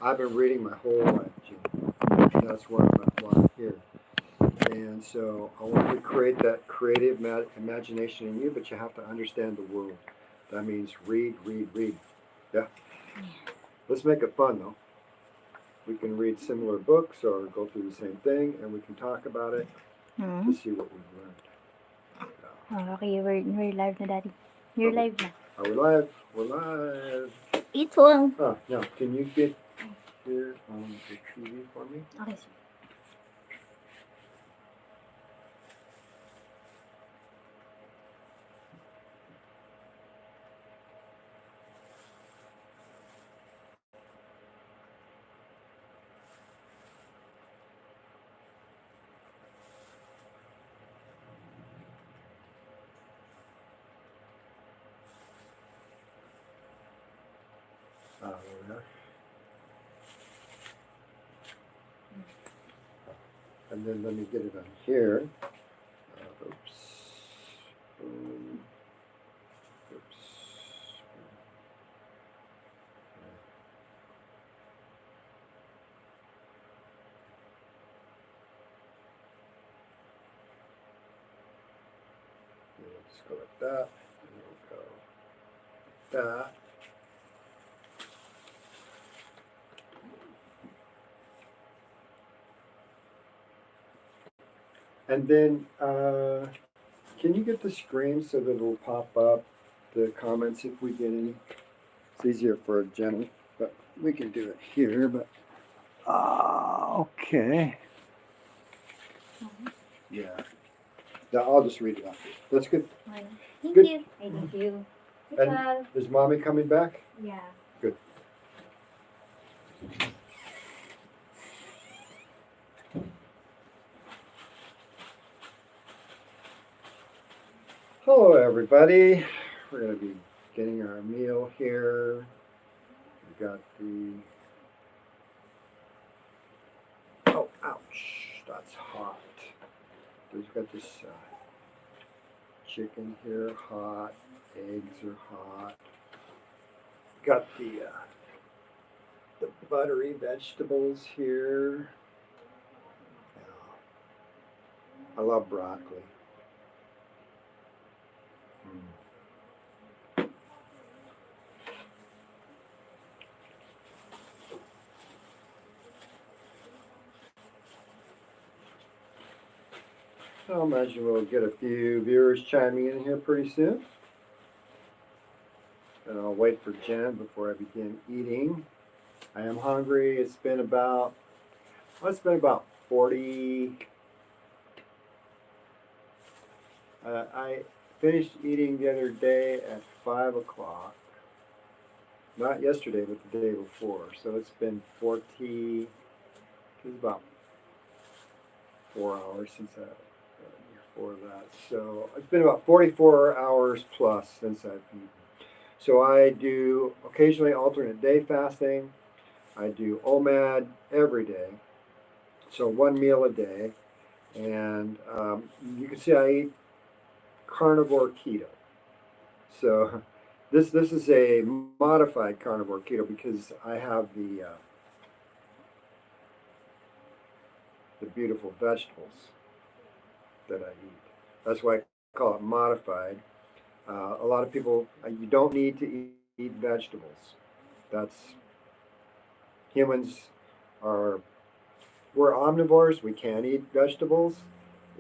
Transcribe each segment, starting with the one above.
I've been reading my whole life, Jim. That's why I'm here. And so I want to create that creative imagination in you, but you have to understand the world. That means read, read, read. Yeah. Let's make it fun, though. We can read similar books or go through the same thing, and we can talk about it to Hmm. see what we've learned. Oh, okay, we're live na, Daddy. You're Are we, live na. are we live? We're live. Ito. Now, can you get here on the TV for me? Okay, sir. There we are. And then let me get it on here. Oops. Boom. Oops. Let's go like that. And we'll go like that. And then, can you get the screen so that it'll pop up the comments if we get any? It's easier for Jenny, but we can do it here. But okay, yeah. No, I'll just read it out. That's good. Thank Good. you. I thank you. And is mommy coming back? Yeah. Good. Hello, everybody. We're going to be getting our meal here. We've got the. Oh, ouch. That's hot. We've got this chicken here, hot. Eggs are hot. Got the buttery vegetables here. I love broccoli. I imagine we'll get a few viewers chiming in here pretty soon. And I'll wait for Jen before I begin eating. I am hungry. It's been about 40. I finished eating the other day at 5 o'clock. Not yesterday, but the day before. So it's been 40. It's about 4 hours since before that. So it's been about 44 hours plus since I've eaten. So I do occasionally alternate day fasting. I do OMAD every day. So one meal a day. And you can see I eat carnivore keto. So this is a modified carnivore keto because I have the beautiful vegetables that I eat. That's why I call it modified. A lot of people, you don't need to eat vegetables. That's humans are we're omnivores. We can eat vegetables.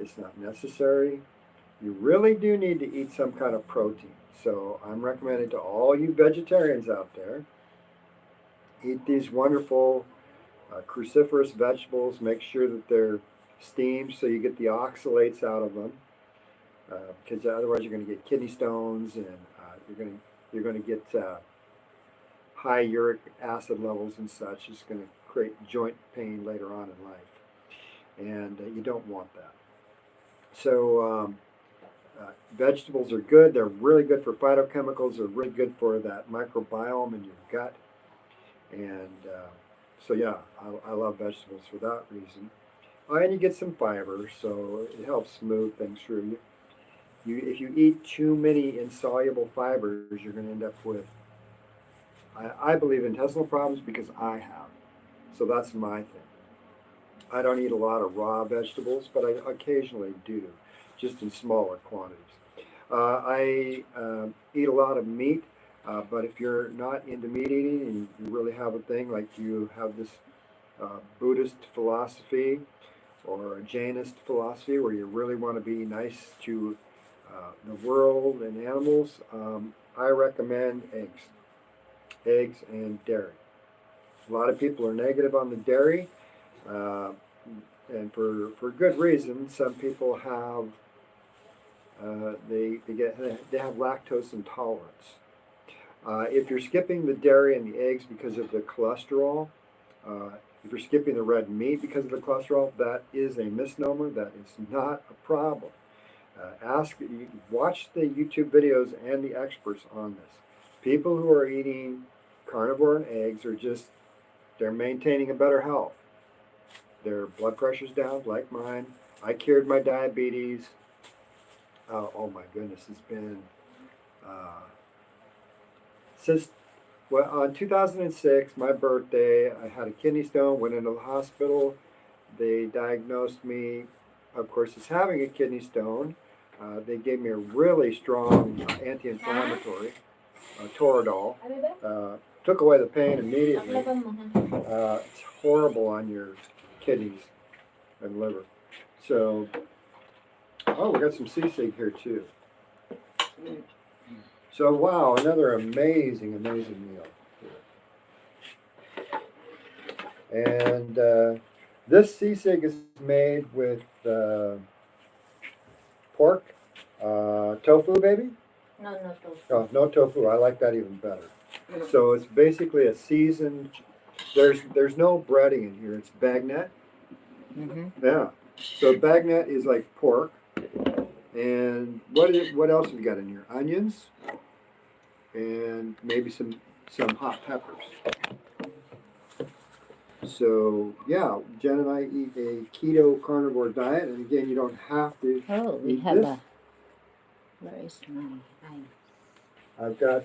It's not necessary. You really do need to eat some kind of protein. So I'm recommending to all you vegetarians out there, eat these wonderful cruciferous vegetables. Make sure that they're steamed so you get the oxalates out of them, because otherwise you're going to get kidney stones and you're going to get high uric acid levels and such. It's going to create joint pain later on in life, and you don't want that. So vegetables are good. They're really good for phytochemicals. They're really good for that microbiome in your gut. And so, yeah, I love vegetables for that reason. And you get some fiber, so it helps move things through. If you eat too many insoluble fibers, you're going to end up with I believe in intestinal problems because I have. So that's my thing. I don't eat a lot of raw vegetables, but I occasionally do, just in smaller quantities. I eat a lot of meat, but if you're not into meat eating and you really have a thing, like you have this Buddhist philosophy or a Jainist philosophy where you really want to be nice to the world and animals, I recommend eggs and dairy. A lot of people are negative on the dairy, uh, and for good reason. Some people have they have lactose intolerance. If you're skipping the dairy and the eggs because of the cholesterol, uh, if you're skipping the red meat because of the cholesterol, that is a misnomer. That is not a problem. Watch the YouTube videos and the experts on this. People who are eating carnivore and eggs are just they're maintaining a better health. Their blood pressure's down, like mine. I cured my diabetes. Oh my goodness, it's been uh, since well, on 2006, my birthday. I had a kidney stone. Went into the hospital. They diagnosed me, of course, as having a kidney stone. They gave me a really strong anti-inflammatory, Toradol. Took away the pain immediately. It's horrible on your kidneys and liver. So, oh, we got some sisig here too. So, wow, another amazing meal. And this sisig is made with pork, tofu, baby? No tofu. Oh, no tofu. I like that even better. So it's basically a seasoned. There's no breading in here. It's bagnet. Mm-hmm. Yeah. So bagnet is like pork. And what else have you got in here? Onions and maybe some hot peppers. So yeah, Jen and I eat a keto carnivore diet, and again, you don't have to Oh, we eat have this. a. Where is my eye? I've got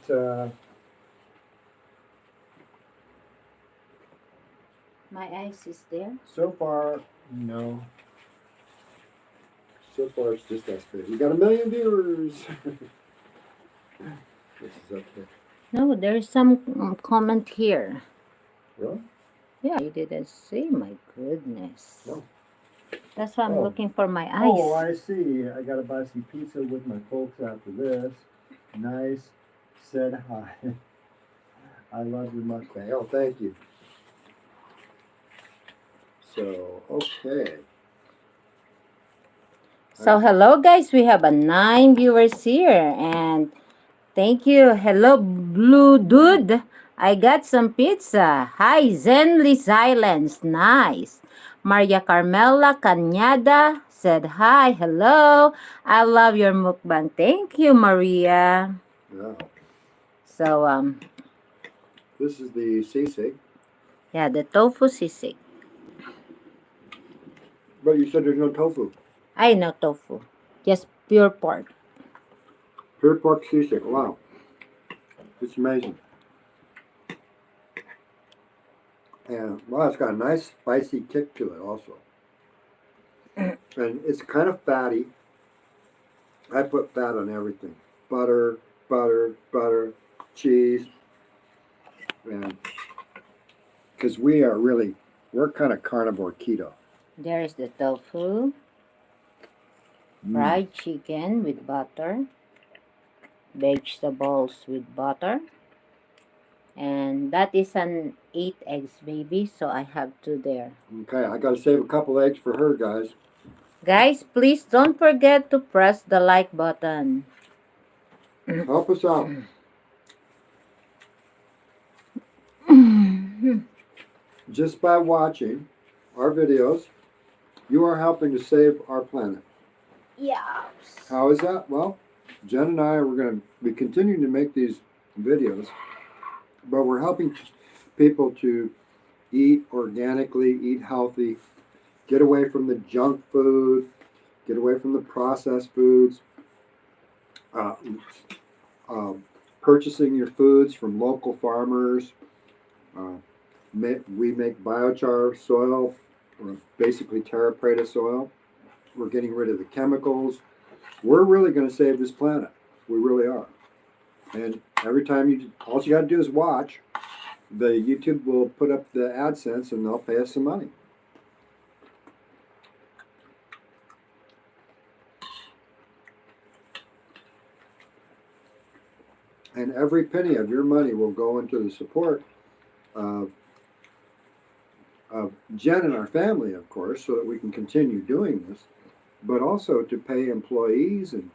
My ice is there. so far no. So far it's just us three. We got 1 million viewers. This is okay. No, there's some comment here. Really? Yeah, you didn't see. My goodness. No. That's why I'm Oh. looking for my Oh, ice. I see. I gotta buy some pizza with my folks after this. Nice. Said hi. I love your mukbang. Oh, thank you. So, okay. So hello guys, we have a 9 viewers here and thank you. Hello Blue Dude. I got some pizza. Hi Zenly Silence. Nice. Maria Carmela Cañada said hi. Hello. I love your mukbang. Thank you, Maria. Yeah. So This is the sisig. yeah, the tofu sisig. But you said there's no tofu. I know tofu. Just pure pork. Pure pork sisig. Wow. It's amazing. And wow, it's got a nice spicy kick to it also. And it's kind of fatty. I put fat on everything. Butter, cheese. And because we're kind of carnivore keto. There's the tofu. Fried chicken with butter. Vegetables with butter. And that is an 8 eggs, baby. So I have 2 there. Okay, I got to save a couple eggs for her, guys. Guys, please don't forget to press the like button. Help us out. Just by watching our videos, you are helping to save our planet. Yeah. How is that? Well, Jen and I are going to be continuing to make these videos, but we're helping people to eat organically, eat healthy, get away from the junk food, get away from the processed foods. purchasing your foods from local farmers. Uh, we make biochar soil, or basically terra preta soil. We're getting rid of the chemicals. We're really going to save this planet. We really are. And every time all you got to do is watch. The YouTube will put up the AdSense and they'll pay us some money. And every penny of your money will go into the support of Jen and our family, of course, so that we can continue doing this, but also to pay employees and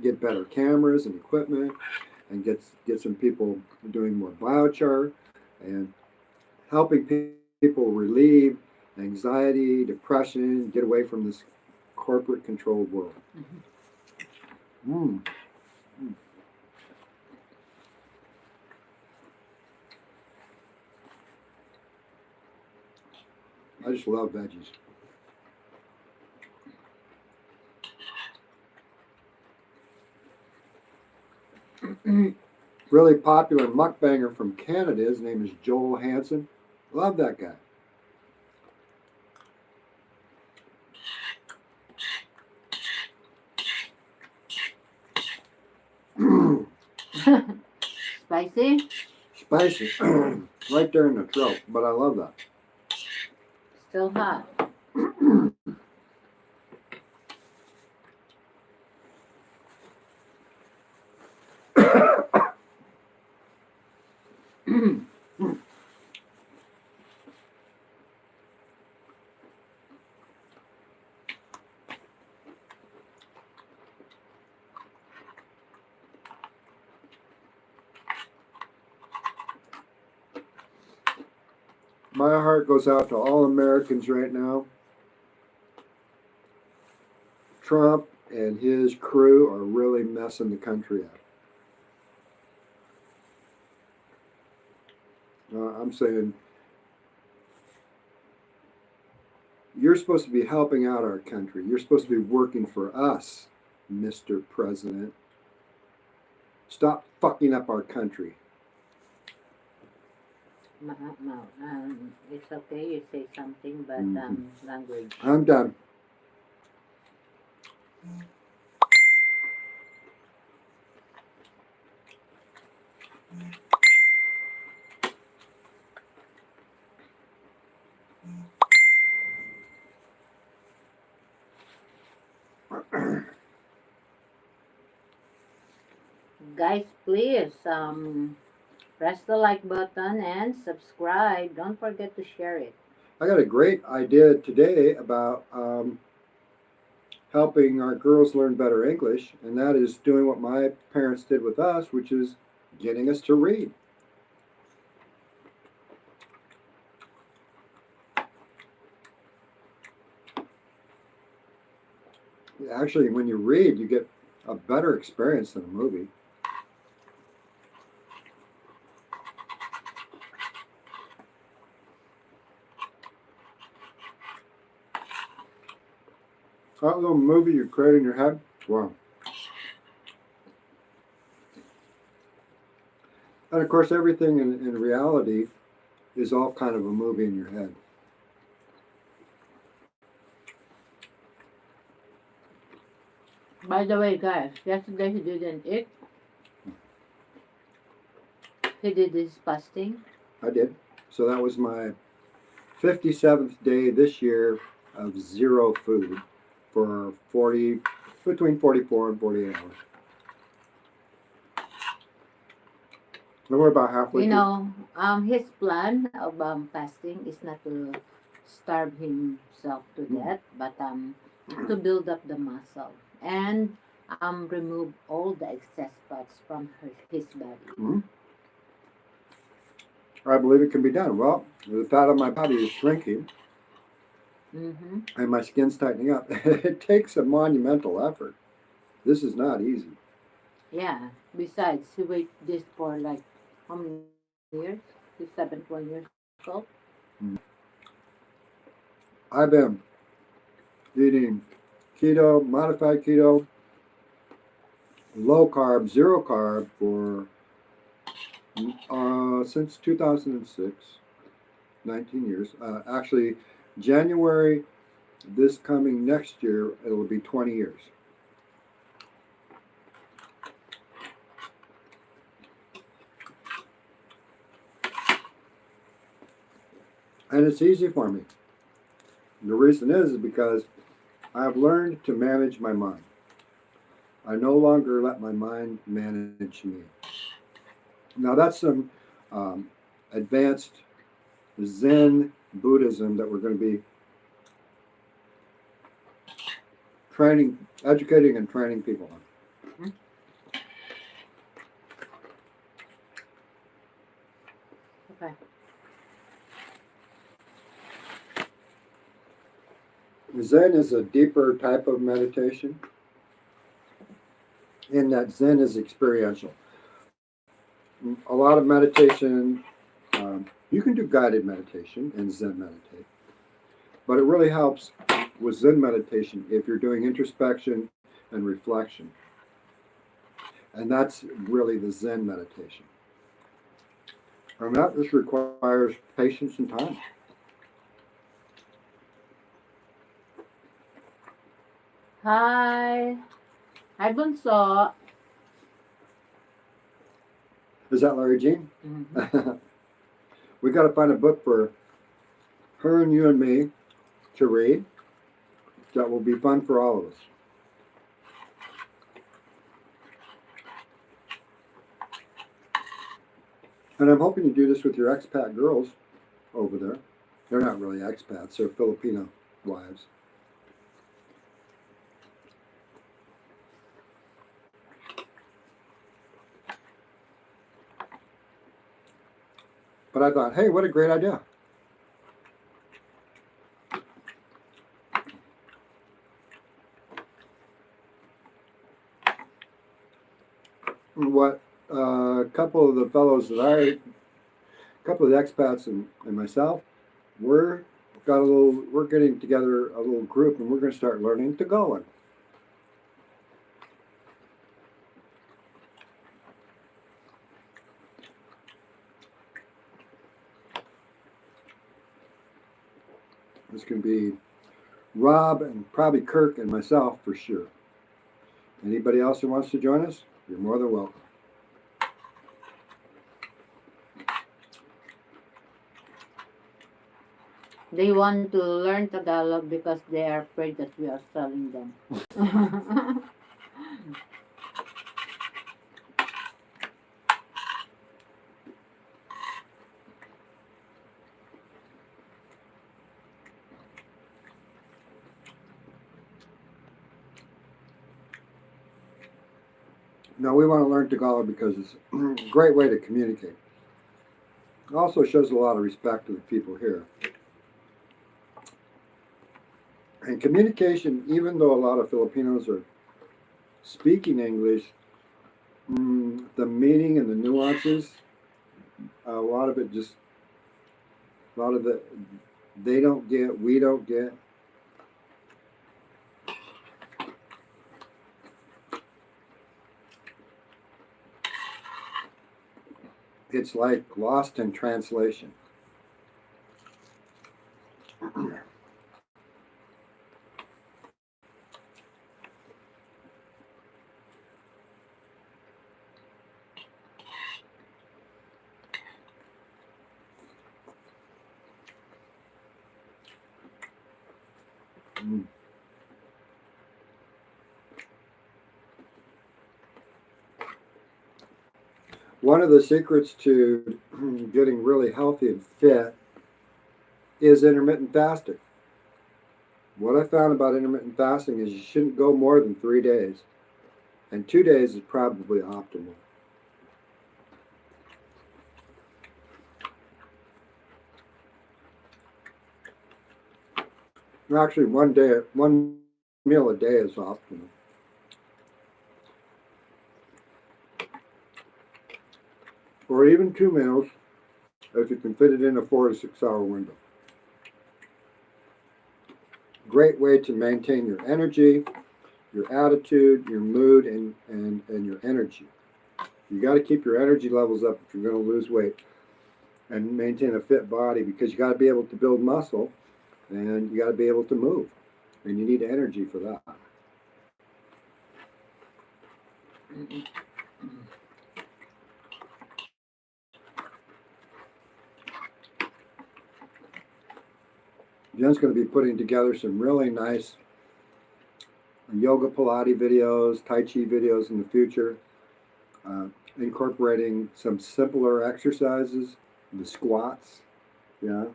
get better cameras and equipment and get some people doing more biochar and helping people relieve anxiety, depression, get away from this corporate controlled world. Mm. Mm. I just love veggies. Really popular mukbanger from Canada. His name is Joel Hansen. Love that guy. Spicy? Spicy. Right there in the throat. But I love that. Still hot. My heart goes out to all Americans right now. Trump and his crew are really messing the country up. I'm saying you're supposed to be helping out our country. You're supposed to be working for us, Mr. President. Stop fucking up our country. It's okay, you say something, but language. I'm done. Guys, please press the like button and subscribe. Don't forget to share it. I got a great idea today about helping our girls learn better English, and that is doing what my parents did with us, which is getting us to read. Actually, when you read, you get a better experience than a movie. That little movie you create in your head, wow. And of course, everything in reality is all kind of a movie in your head. By the way, guys, yesterday he didn't eat. He did his fasting. I did. So that was my 57th day this year of zero food for between 44 and 48 hours. And we're about halfway You through. know, his plan of fasting is not to starve himself to death, but to build up the muscle and remove all the excess fats from his body. Mhm. I believe it can be done. Well, the fat on my body is shrinking Mm-hmm. and my skin's tightening up. It takes a monumental effort. This is not easy. Yeah. Besides, he wait this for like how many years? He's 71 years old. I've been eating keto, modified keto, low carb, zero carb for since 2006, 19 years. Actually, January this coming next year, it'll be 20 years. And it's easy for me. The reason is because I've learned to manage my mind. I no longer let my mind manage me. Now that's some advanced Zen Buddhism that we're going to be educating and training people on. Okay. Zen is a deeper type of meditation, in that Zen is experiential. A lot of meditation, you can do guided meditation and Zen meditate, but it really helps with Zen meditation if you're doing introspection and reflection. And that's really the Zen meditation. And that just requires patience and time. Hi. Hi, Bunso. Is that Larry Jean? Mm-hmm. We got to find a book for her and you and me to read that will be fun for all of us. And I'm hoping to do this with your expat girls over there. They're not really expats, they're Filipino wives. But I thought, hey, what a great idea. What a couple of the fellows a couple of the expats and myself, we're getting together a little group, and we're going to start learning Tagalog. This can be Rob and probably Kirk and myself for sure. Anybody else who wants to join us, you're more than welcome. They want to learn Tagalog because they are afraid that we are selling them. No, we want to learn Tagalog because it's a great way to communicate. It also shows a lot of respect to the people here. And communication, even though a lot of Filipinos are speaking English, the meaning and the nuances, a lot of it they don't get, we don't get. It's like lost in translation. One of the secrets to getting really healthy and fit is intermittent fasting. What I found about intermittent fasting is you shouldn't go more than 3 days, and 2 days is probably optimal. Actually, one meal a day is optimal. Or even 2 meals if you can fit it in a 4 to 6 hour window. Great way to maintain your energy, your attitude, your mood, and your energy. You got to keep your energy levels up if you're going to lose weight and maintain a fit body, because you got to be able to build muscle and you got to be able to move, and you need energy for that. Jen's going to be putting together some really nice yoga Pilates videos, Tai Chi videos in the future, incorporating some simpler exercises, the squats, yeah,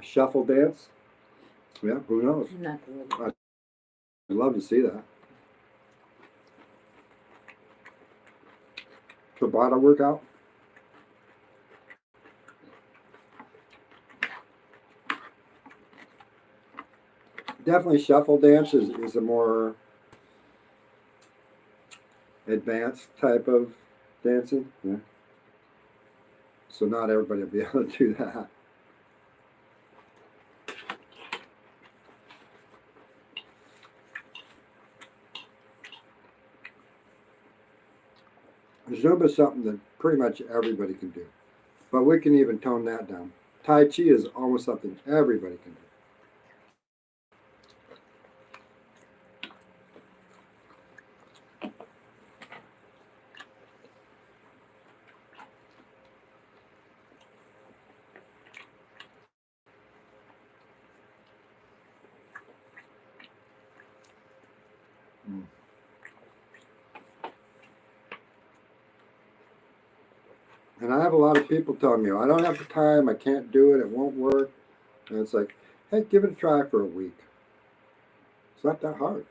shuffle dance. Yeah, who knows? Not really. I'd love to see that. Tabata workout. Definitely shuffle dance is a more advanced type of dancing. Yeah. So not everybody will be able to do that. Zumba is something that pretty much everybody can do. But we can even tone that down. Tai Chi is almost something everybody can do. Mm. And I have a lot of people telling me, I don't have the time, I can't do it, it won't work. And it's like, hey, give it a try for a week. It's not that hard.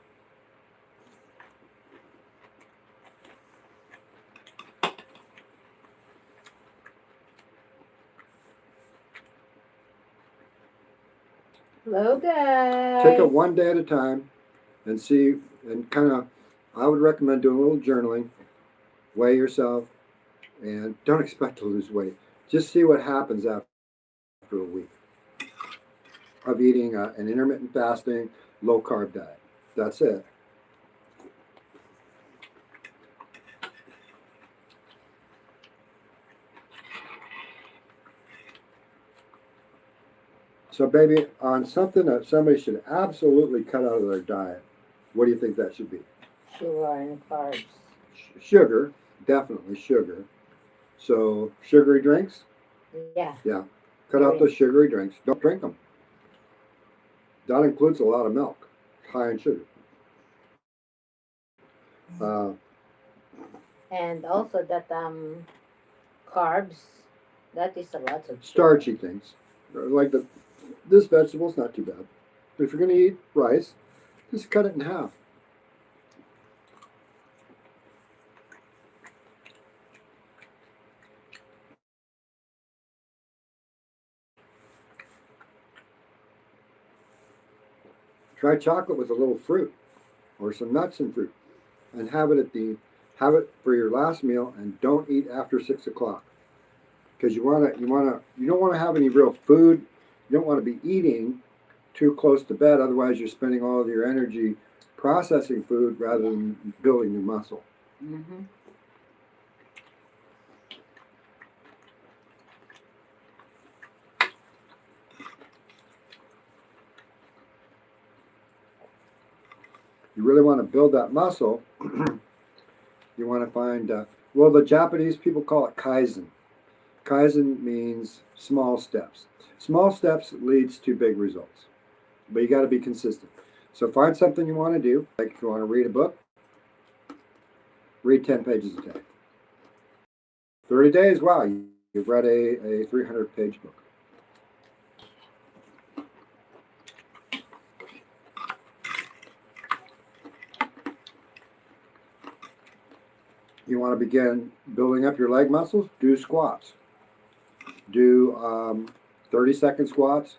Hello, guys. Take it one day at a time and see, and kind of, I would recommend doing a little journaling, weigh yourself, and don't expect to lose weight. Just see what happens after a week of eating an intermittent fasting, low carb diet. That's it. So, baby, on something that somebody should absolutely cut out of their diet, what do you think that should be? Sugar and carbs. Sugar, definitely sugar. So, sugary drinks? Yeah. Yeah. Cut out those sugary drinks. Don't drink them. That includes a lot of milk, high in sugar. Uh, And also that carbs, that is a lot of sugar. Starchy things. Like this vegetable's not too bad. If you're going to eat rice, just cut it in half. Try chocolate with a little fruit or some nuts and fruit, and have it for your last meal, and don't eat after 6 o'clock, because you don't want to have any real food. You don't want to be eating too close to bed, otherwise you're spending all of your energy processing food rather than building new muscle. Mm-hmm. You really want to build that muscle. You want to find, well, the Japanese people call it kaizen. Kaizen means small steps. Small steps leads to big results, but you got to be consistent. So find something you want to do. Like if you want to read a book, read 10 pages a day. 30 days, wow, you've read a 300-page book. You want to begin building up your leg muscles? Do squats. Do 30-second squats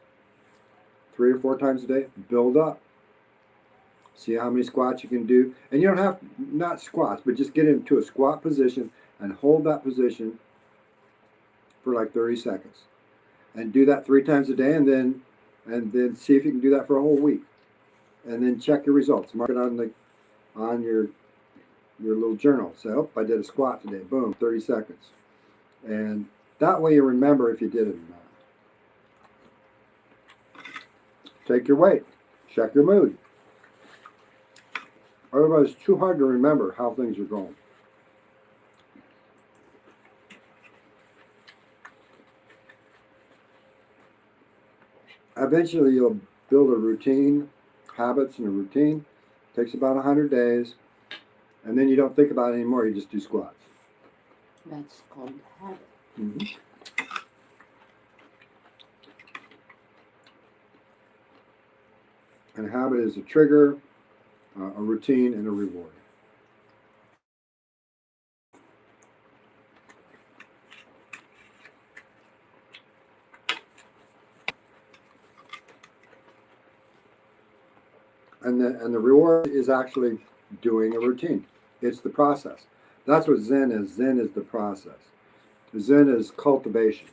3 or 4 times a day. Build up. See how many squats you can do. And you don't have, not squats, but just get into a squat position and hold that position for like 30 seconds. And do that 3 times a day, and then see if you can do that for a whole week. And then check your results. Mark it on on your little journal. Say, oh, I did a squat today. Boom, 30 seconds. And that way you remember if you did it or not. Take your weight. Check your mood. Otherwise, it's too hard to remember how things are going. Eventually, you'll build a routine, habits and a routine. It takes about 100 days. And then you don't think about it anymore. You just do squats. That's called habit. Mm-hmm. And a habit is a trigger, a routine, and a reward. And the reward is actually doing a routine. It's the process. That's what Zen is. Zen is the process. Zen is cultivation.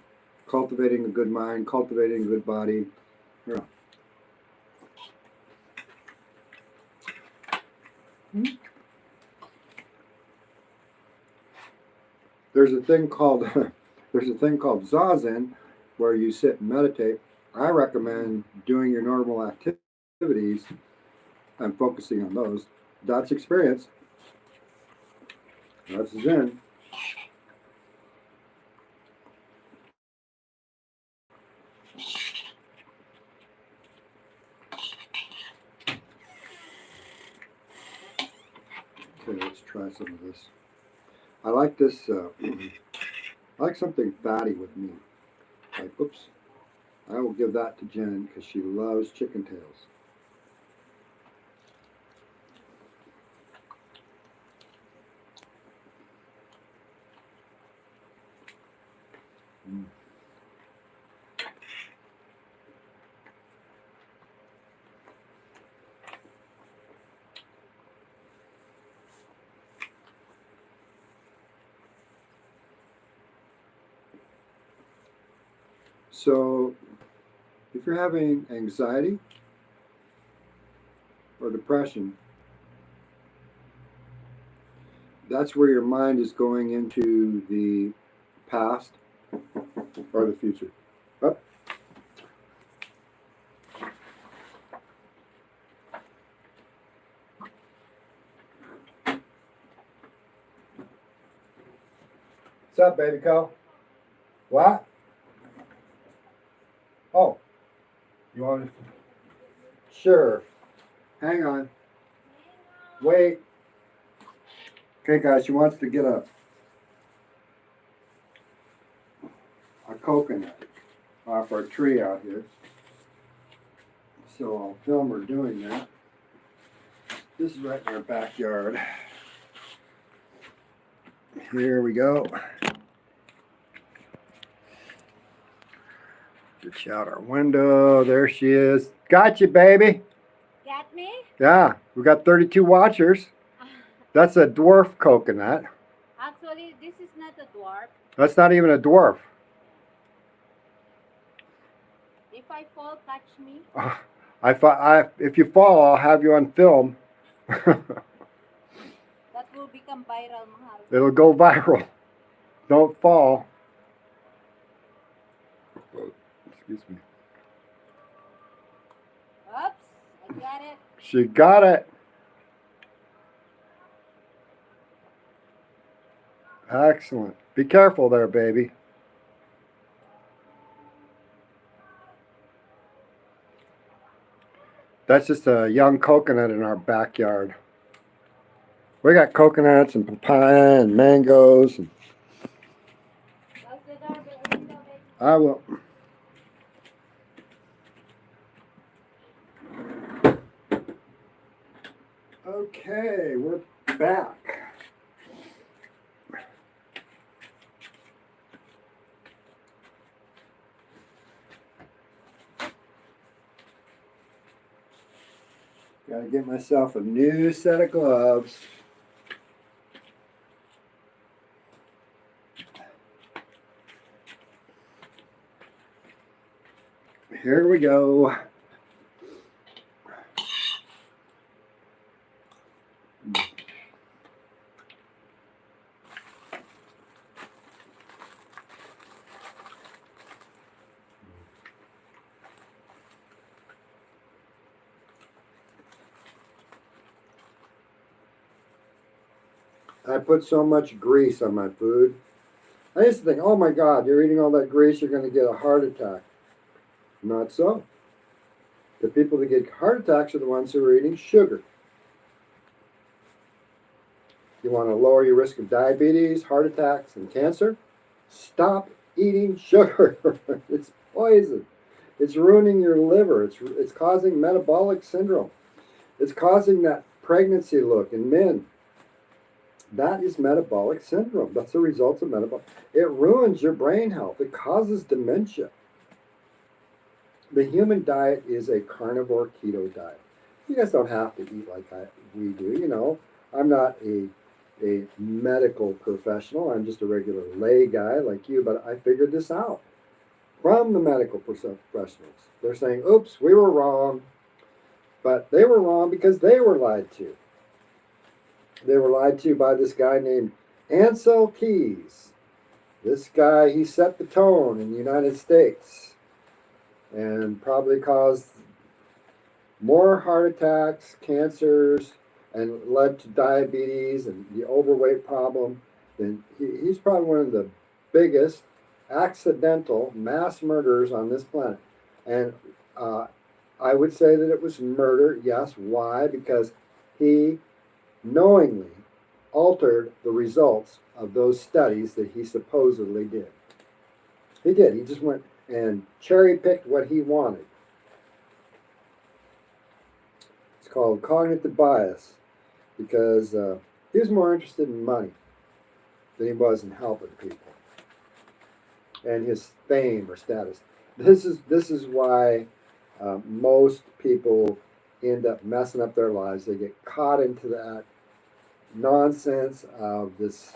Cultivating a good mind, cultivating a good body. Yeah. There's a thing called Zazen where you sit and meditate. I recommend doing your normal activities and focusing on those. That's experience. That's Zen. Okay, let's try some of this. I like this. I like something fatty with meat. Like, oops. I will give that to Jen because she loves chicken tails. Mm. So, if you're having anxiety or depression, that's where your mind is going into the past or the future. Up. What's up, baby Co? What? Oh, you want to? Sure. Hang on. Wait. Okay, guys, she wants to get a coconut off our tree out here. So I'll film her doing that. This is right in our backyard. Here we go. Reach out our window. There she is. Got you, baby. Got me? Yeah, we got 32 watchers. That's a dwarf coconut. Actually, this is not a dwarf. That's not even a dwarf. If I fall, catch me. If you fall, I'll have you on film. That will become viral, mahal. It'll go viral. Don't fall. Excuse me. Oops, I got it. She got it. Excellent. Be careful there, baby. That's just a young coconut in our backyard. We got coconuts and papaya and mangoes. And I will. Okay, we're back. Gotta get myself a new set of gloves. Here we go. I put so much grease on my food. I used to think, oh my God, you're eating all that grease, you're going to get a heart attack. Not so. The people that get heart attacks are the ones who are eating sugar. You want to lower your risk of diabetes, heart attacks, and cancer? Stop eating sugar. It's poison. It's ruining your liver. It's causing metabolic syndrome. It's causing that pregnancy look in men. That is metabolic syndrome. That's the result of metabolic. It ruins your brain health. It causes dementia. The human diet is a carnivore keto diet. You guys don't have to eat like we do. You know, I'm not a medical professional. I'm just a regular lay guy like you, but I figured this out from the medical professionals. They're saying, oops, we were wrong. But they were wrong because they were lied to. They were lied to by this guy named Ansel Keys. This guy, he set the tone in the United States and probably caused more heart attacks, cancers, and led to diabetes and the overweight problem. And he's probably one of the biggest accidental mass murderers on this planet. And I would say that it was murder, yes. Why? Because he knowingly altered the results of those studies that he supposedly did. He did. He just went and cherry picked what he wanted. It's called cognitive bias because he was more interested in money than he was in helping people and his fame or status. This is why most people end up messing up their lives. They get caught into that nonsense of this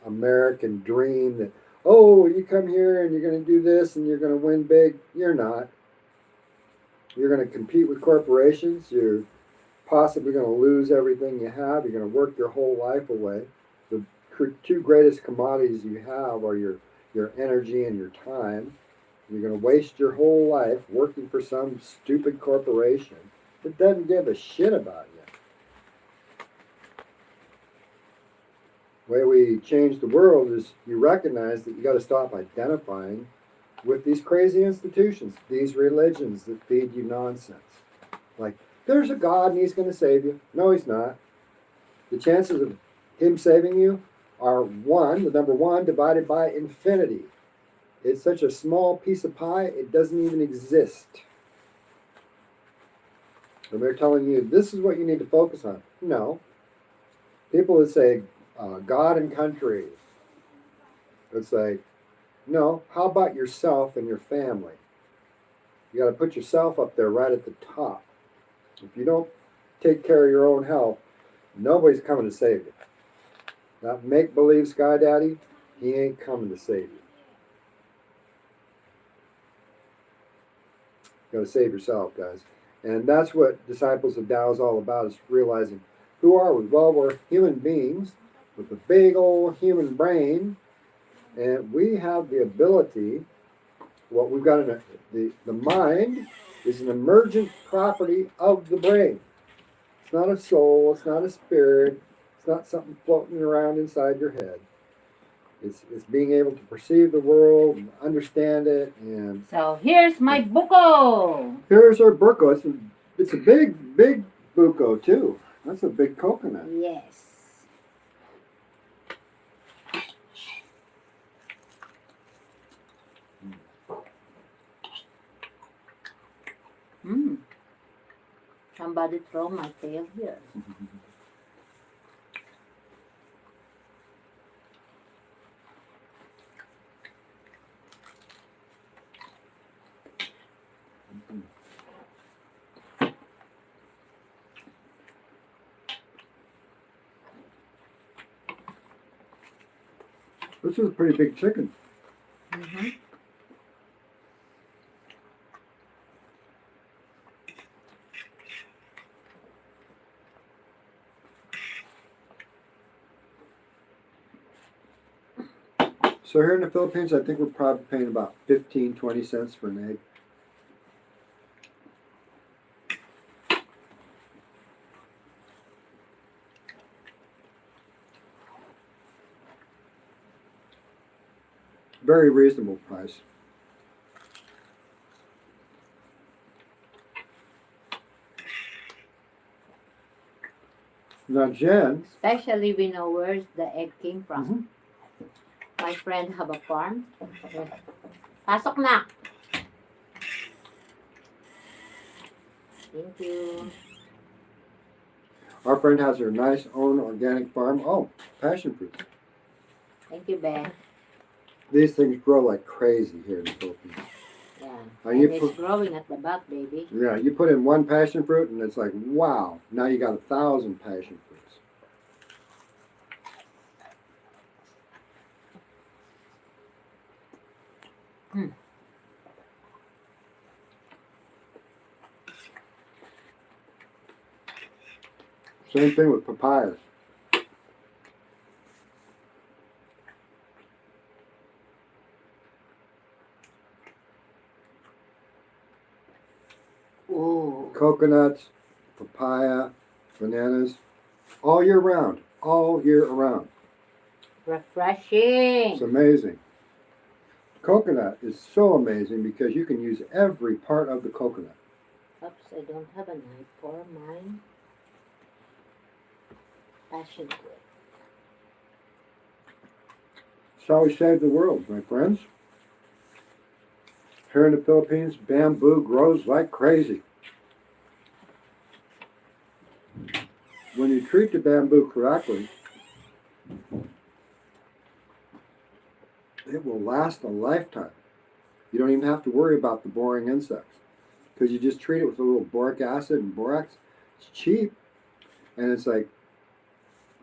American dream that, oh, you come here and you're going to do this and you're going to win big. You're not. You're going to compete with corporations. You're possibly going to lose everything you have. You're going to work your whole life away. The two greatest commodities you have are your energy and your time. You're going to waste your whole life working for some stupid corporation that doesn't give a shit about you. The way we change the world is you recognize that you got to stop identifying with these crazy institutions, these religions that feed you nonsense. Like, there's a God and he's going to save you. No, he's not. The chances of him saving you are the number one divided by infinity. It's such a small piece of pie, it doesn't even exist. And they're telling you, this is what you need to focus on. No. People that say, God and country, it's like, no, how about yourself and your family? You got to put yourself up there right at the top. If you don't take care of your own health, nobody's coming to save you. That make-believe sky daddy, he ain't coming to save you. You got to save yourself, guys. And that's what Disciples of Tao is all about, is realizing, who are we? Well, we're human beings with a big old human brain, and we have the ability, what we've got in the mind is an emergent property of the brain. It's not a soul, it's not a spirit, it's not something floating around inside your head. It's being able to perceive the world and understand it. And So here's my buko. here's our burko. It's a big, big buko too. That's a big coconut. Yes. Somebody throw my tail here. This is a pretty big chicken. Mm-hmm. So here in the Philippines, I think we're probably paying about 15, 20 cents for an egg. Very reasonable price. Now, Jen. Especially we know where the egg came from. Mhm. My friend have a farm. Pasok na. Thank you. Our friend has her nice own organic farm. Oh, passion fruits. Thank you, Ben. These things grow like crazy here in the Philippines. Yeah. Now And you it's put, growing at the back, baby. yeah, you put in one passion fruit and it's like, wow, now you got 1,000 passion fruits. Hmm. Same thing with papayas. Oh, Coconuts, papaya, bananas, all year round. All year around. It's refreshing. amazing. Coconut is so amazing because you can use every part of the coconut. Oops, I don't have a knife for mine. Passion fruit. That's how we save the world, my friends. Here in the Philippines, bamboo grows like crazy. When you treat the bamboo correctly, it will last a lifetime. You don't even have to worry about the boring insects because you just treat it with a little boric acid and borax. It's cheap, and it's like,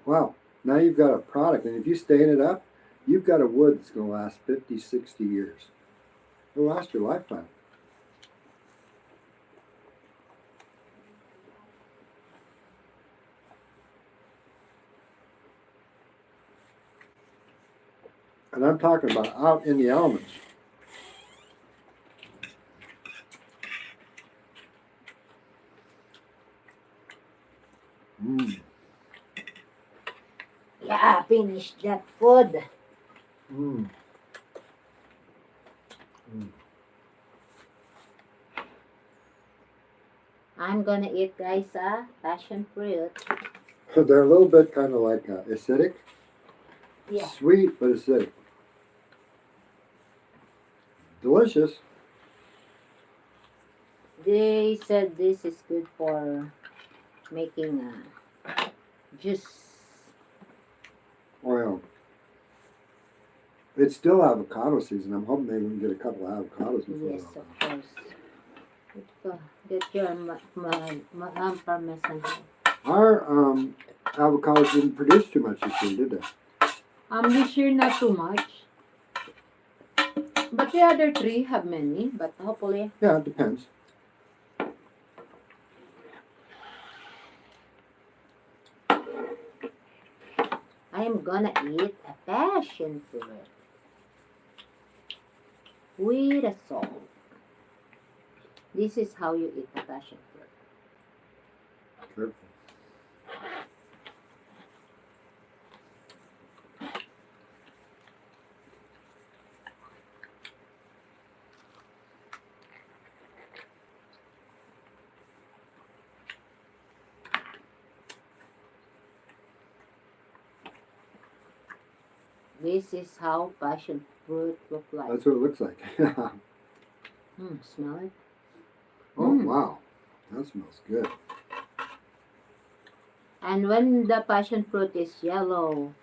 wow, now you've got a product, and if you stain it up, you've got a wood that's going to last 50, 60 years. It'll last your lifetime. And I'm talking about out in the elements. Mm. Yeah, finish that food. Mm. Mm. I'm gonna eat, guys, passion fruit. They're a little bit kind of like acidic. Yeah. Sweet, but acidic. Delicious. They said this is good for making juice. Well, it's still avocado season. I'm hoping maybe we can get a couple of avocados before. Yes, of course. Get your parmesan here. Our avocados didn't produce too much this year, did they? This year not too much. But the other three have many, but hopefully. Yeah, it depends. I am gonna eat a passion fruit with a salt. This is how you eat a passion fruit. Careful. This is how passion fruit look like. That's what it looks like. Smell it. Oh, wow. That smells good. And when the passion fruit is yellow,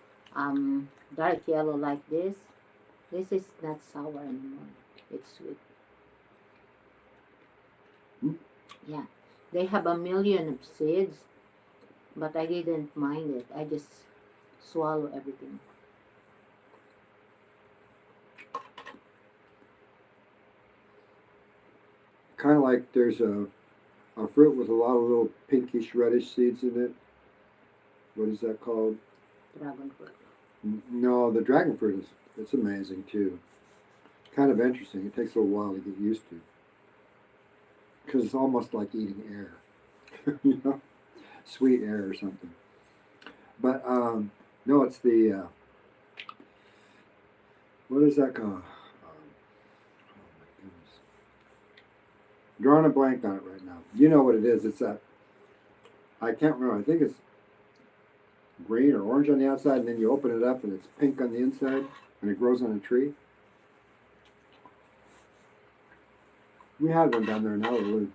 dark yellow like this is not sour anymore. It's sweet. Yeah. They have a million of seeds, but I didn't mind it. I just swallow everything. Kind of like there's a fruit with a lot of little pinkish reddish seeds in it. What is that called? Dragon fruit. No, the dragon fruit it's amazing too. Kind of interesting. It takes a little while to get used to. Because it's almost like eating air. You know? Sweet air or something. But no, it's the What is that called? Oh my goodness. Drawing a blank on it right now. You know what it is. It's that, I can't remember. I think it's green or orange on the outside, and then you open it up and it's pink on the inside, and it grows on a tree. We had one down there now.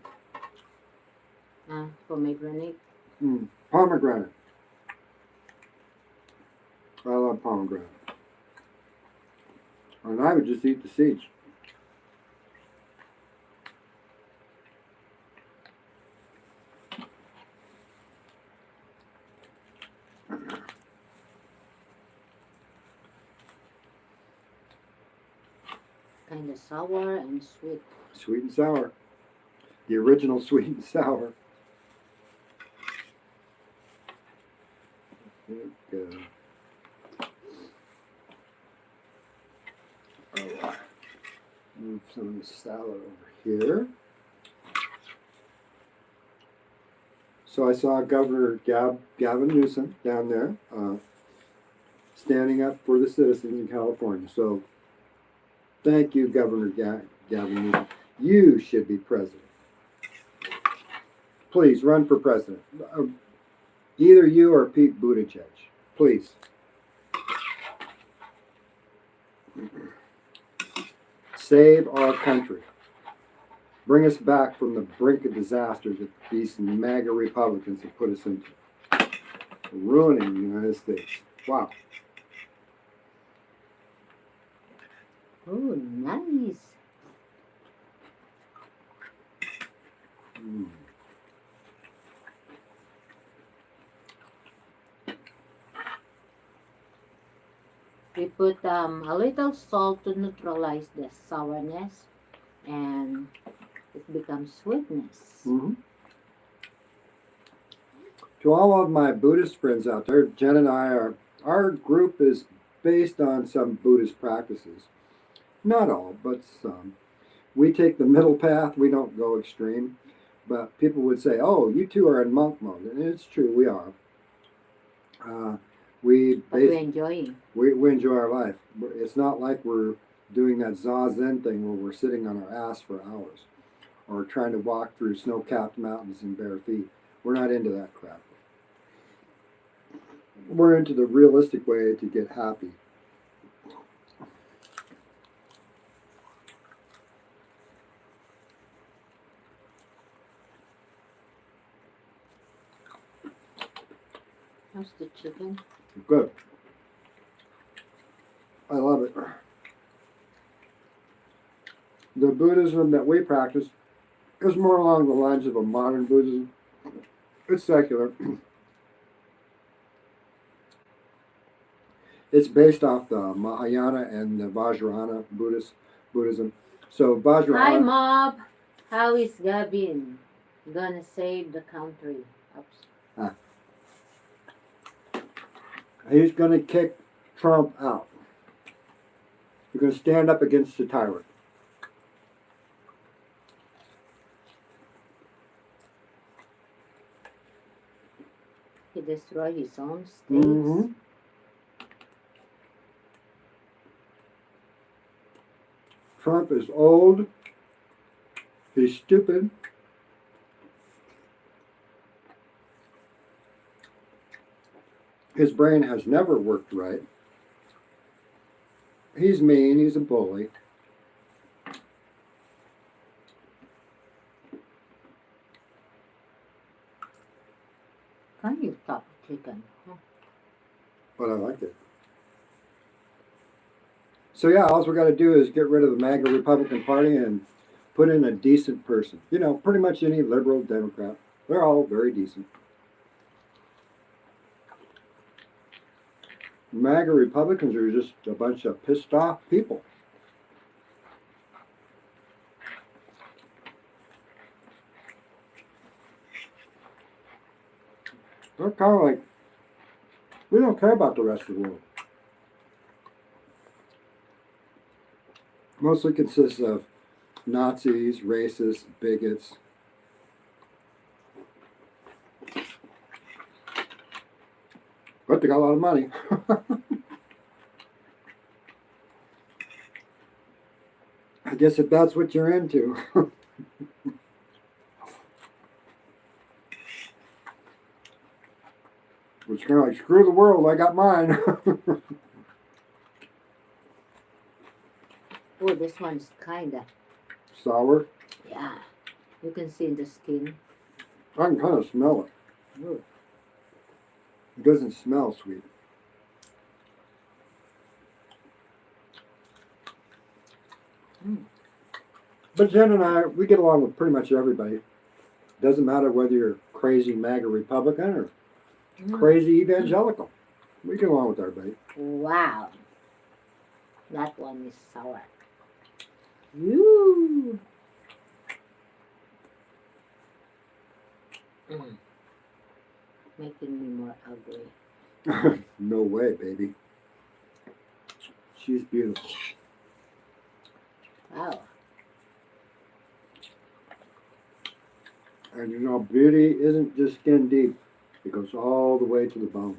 Pomegranate. Pomegranate. I love pomegranate. And I would just eat the seeds. Kind of sour and sweet. Sweet and sour. The original sweet and sour. Good. Oh, move some of the salad over here. So I saw Governor Gavin Newsom down there standing up for the citizens in California. So thank you, Governor Gavin Newsom. You should be president. Please run for president. Either you or Pete Buttigieg. Please. Save our country. Bring us back from the brink of disaster that these MAGA Republicans have put us into. Ruining the United States. Wow. Oh, nice. Mm. We put a little salt to neutralize the sourness, and it becomes sweetness. Mm-hmm. To all of my Buddhist friends out there, Jen and our group is based on some Buddhist practices. Not all, but some. We take the middle path. We don't go extreme. But people would say, oh, you two are in monk mode. And it's true, we are. We We're enjoying. we enjoy our life. It's not like we're doing that Zazen thing where we're sitting on our ass for hours or trying to walk through snow-capped mountains in bare feet. We're not into that crap. We're into the realistic way to get happy. How's the chicken? Good. I love it. The Buddhism that we practice is more along the lines of a modern Buddhism. It's secular. It's based off the Mahayana and the Vajrayana Buddhism. So Hi, Vajrayana, Mob. How is Gavin gonna save the country? Oops. he's going to kick Trump out. He's going to stand up against the tyrant. He destroyed his own states. Mm-hmm. Trump is old. He's stupid. His brain has never worked right. He's mean. He's a bully. Can you stop chicken? Huh? But I like it. So yeah, all we got to do is get rid of the MAGA Republican Party and put in a decent person. You know, pretty much any liberal Democrat. They're all very decent. MAGA Republicans are just a bunch of pissed off people. They're kind of like, we don't care about the rest of the world. Mostly consists of Nazis, racists, bigots. But they got a lot of money. I guess if that's what you're into. It's kind of like, screw the world, I got mine. Oh, this one's kinda. Sour. Yeah. You can see the skin. I can kind of smell it. Ooh. It doesn't smell sweet. Mm. But Jen and I, we get along with pretty much everybody. Doesn't matter whether you're crazy MAGA Republican or crazy evangelical. We get along with everybody. Wow. That one is sour. Ooh. Mm. Making me more ugly. No way, baby. She's beautiful. Wow. And you know, beauty isn't just skin deep. It goes all the way to the bone.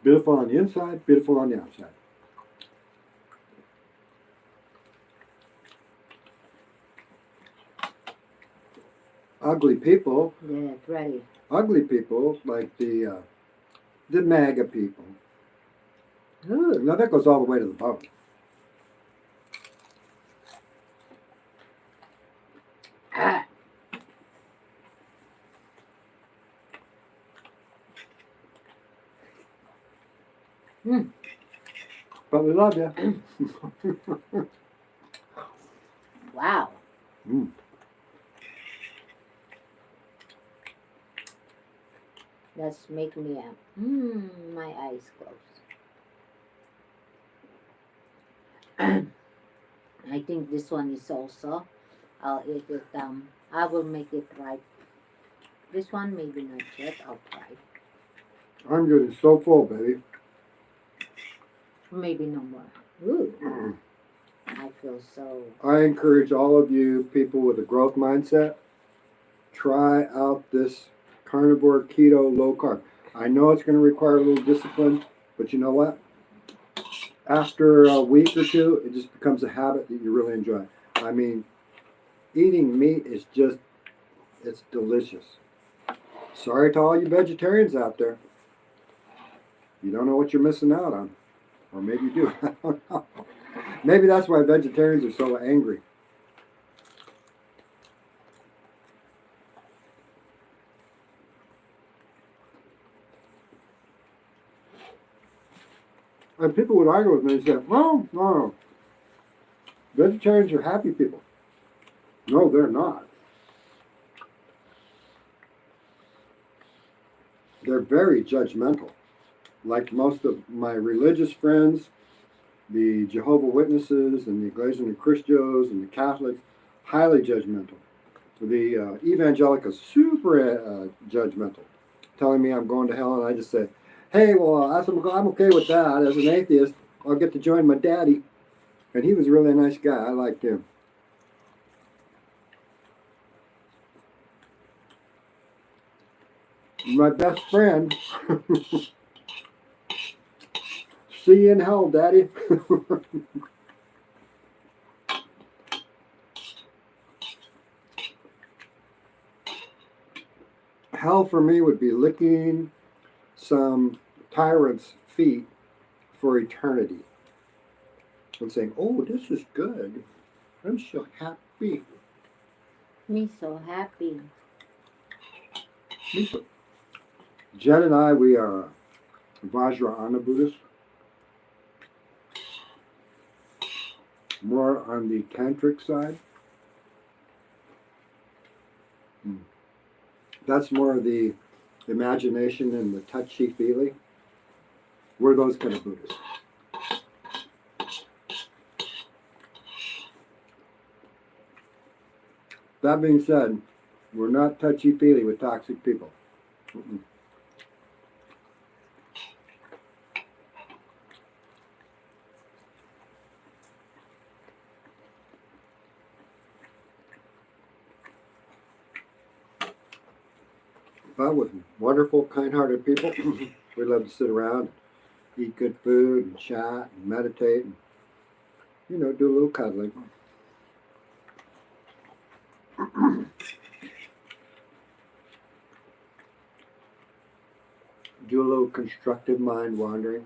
Beautiful on the inside, beautiful on the outside. Ugly people, Yeah, it's ready. ugly people like the MAGA people. Ooh. Now that goes all the way to the bone. Ah. Mm. But we love you. Wow. Mm. That's making me my eyes closed. I think this one is also. I'll eat it. I will make it right. This one maybe not yet. I'll try. I'm getting so full, baby. Maybe no more. Ooh. I feel so. I encourage all of you people with a growth mindset, try out this carnivore keto low carb. I know it's going to require a little discipline, but you know what? After a week or two, it just becomes a habit that you really enjoy. I mean, eating meat is just, it's delicious. Sorry to all you vegetarians out there. You don't know what you're missing out on. Or maybe you do. I don't know. Maybe that's why vegetarians are so angry. And people would argue with me and say, well, no, vegetarians are happy people. No, they're not. They're very judgmental. Like most of my religious friends, the Jehovah Witnesses and the Iglesias and Christios and the Catholics, highly judgmental. The evangelicals, super judgmental, telling me I'm going to hell, and I just say, hey, well, I'm okay with that. As an atheist, I'll get to join my daddy. And he was really a nice guy. I liked him. My best friend, see you in hell, daddy. Hell for me would be licking some tyrant's feet for eternity and saying, oh, this is good. I'm so happy. Me so happy. Jen and I, we are Vajrayana Buddhists. More on the tantric side. That's more of the imagination and the touchy-feely. We're those kind of Buddhists. That being said, we're not touchy-feely with toxic people. Mm-mm. But with wonderful, kind-hearted people, we love to sit around, eat good food, and chat, and meditate, and do a little cuddling. Do a little constructive mind wandering.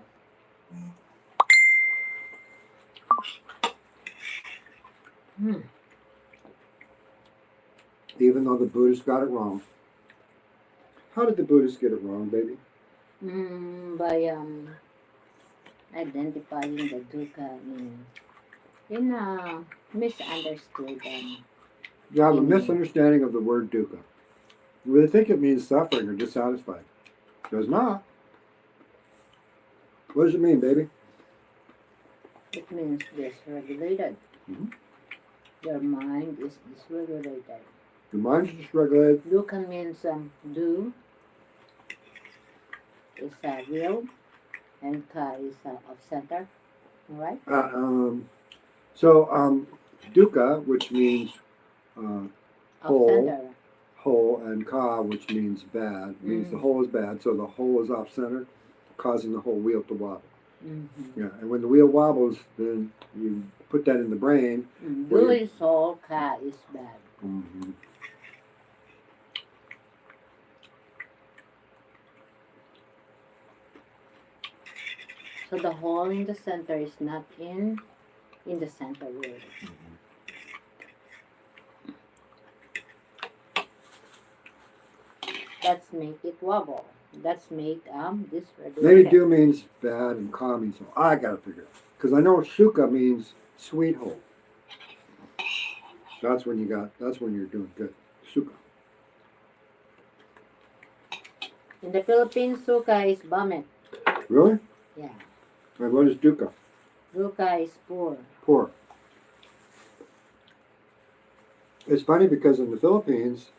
Hmm. Even though the Buddhists got it wrong. How did the Buddhists get it wrong, baby? By identifying the dukkha in misunderstood. You have a In- misunderstanding of the word dukkha. They think it means suffering or dissatisfied. It does not. What does it mean, baby? It means dysregulated. Mhm. Your mind is dysregulated. Your mind's dysregulated. Dukkha means do is will, and ka is off center. Alright? So, dukkha, which means Off whole, center. whole, and ka, which means bad, means the whole is bad. So the whole is off center, causing the whole wheel to wobble. Mm-hmm. Yeah, and when the wheel wobbles, then you put that in the brain. Do is whole, ka is bad. Mm-hmm. So the whole in the center is not in the center really. That's make it wobble. That's make this Maybe do means bad and ka means whole. I gotta figure it out. Because I know sukha means sweet whole. That's when you're doing good. Sukha. In the Philippines, sukha is vomit. Really? Yeah. And what is dukkha? Dukkha is poor. Poor. It's funny because in the Philippines,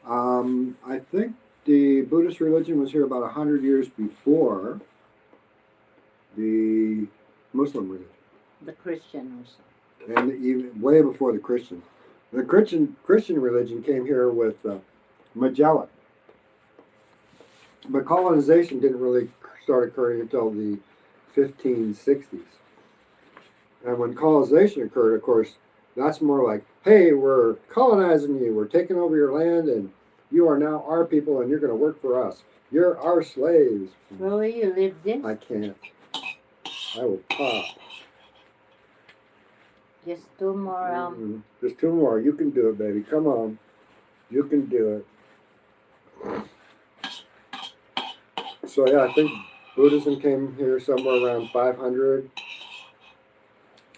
I think the Buddhist religion was here about 100 years before the Muslim religion. The Christian also. And even way before the Christian. The Christian religion came here with Magellan. But colonization didn't really start occurring until the 1560s. And when colonization occurred, of course, that's more like, hey, we're colonizing you, we're taking over your land, and you are now our people, and you're going to work for us. You're our slaves. Really, you lived this? I can't. I will pop. Just two more. Just two more. You can do it, baby. Come on. You can do it. So yeah, I think Buddhism came here somewhere around 500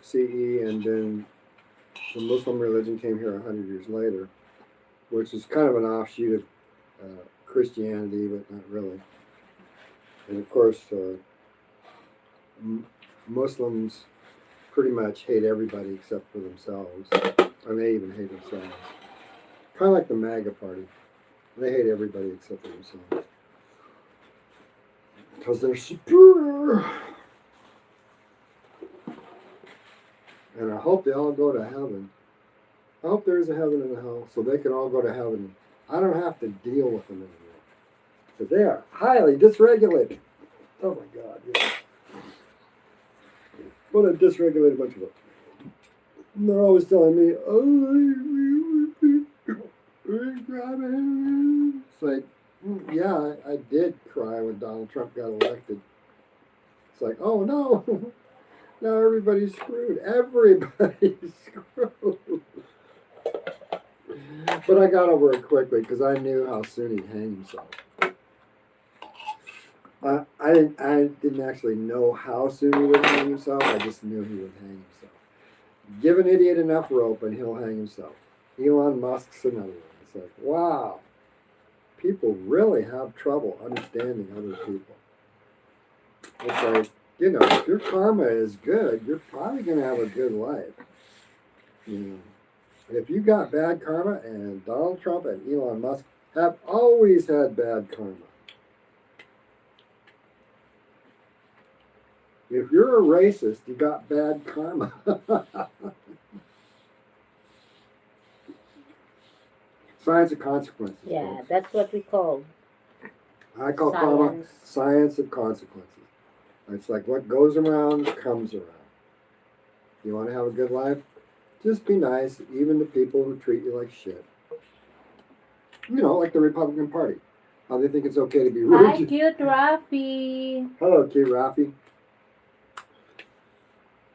CE, and then the Muslim religion came here 100 years later, which is kind of an offshoot of Christianity, but not really. And of course, Muslims pretty much hate everybody except for themselves, and they even hate themselves. Kind of like the MAGA party. They hate everybody except for themselves. Because they're superior. And I hope they all go to heaven. I hope there is a heaven and a hell so they can all go to heaven. I don't have to deal with them anymore. Because they are highly dysregulated. Oh my God, yeah. What a dysregulated bunch of them. And they're always telling me, it's like, yeah, I did cry when Donald Trump got elected. It's like, oh no, now everybody's screwed. Everybody's screwed. But I got over it quickly because I knew how soon he'd hang himself. I didn't actually know how soon he would hang himself. I just knew he would hang himself. Give an idiot enough rope and he'll hang himself. Elon Musk's another one. It's like, wow. People really have trouble understanding other people. It's like, if your karma is good, you're probably going to have a good life. If you got bad karma, and Donald Trump and Elon Musk have always had bad karma. If you're a racist, you got bad karma. Signs of consequences. Yeah, folks. that's what we call I call karma Science. science of consequences. It's like what goes around comes around. You want to have a good life? Just be nice, even to people who treat you like shit. You know, like the Republican Party. How they think it's okay to be Hi, rude. cute Rafi. Hello, cute Rafi.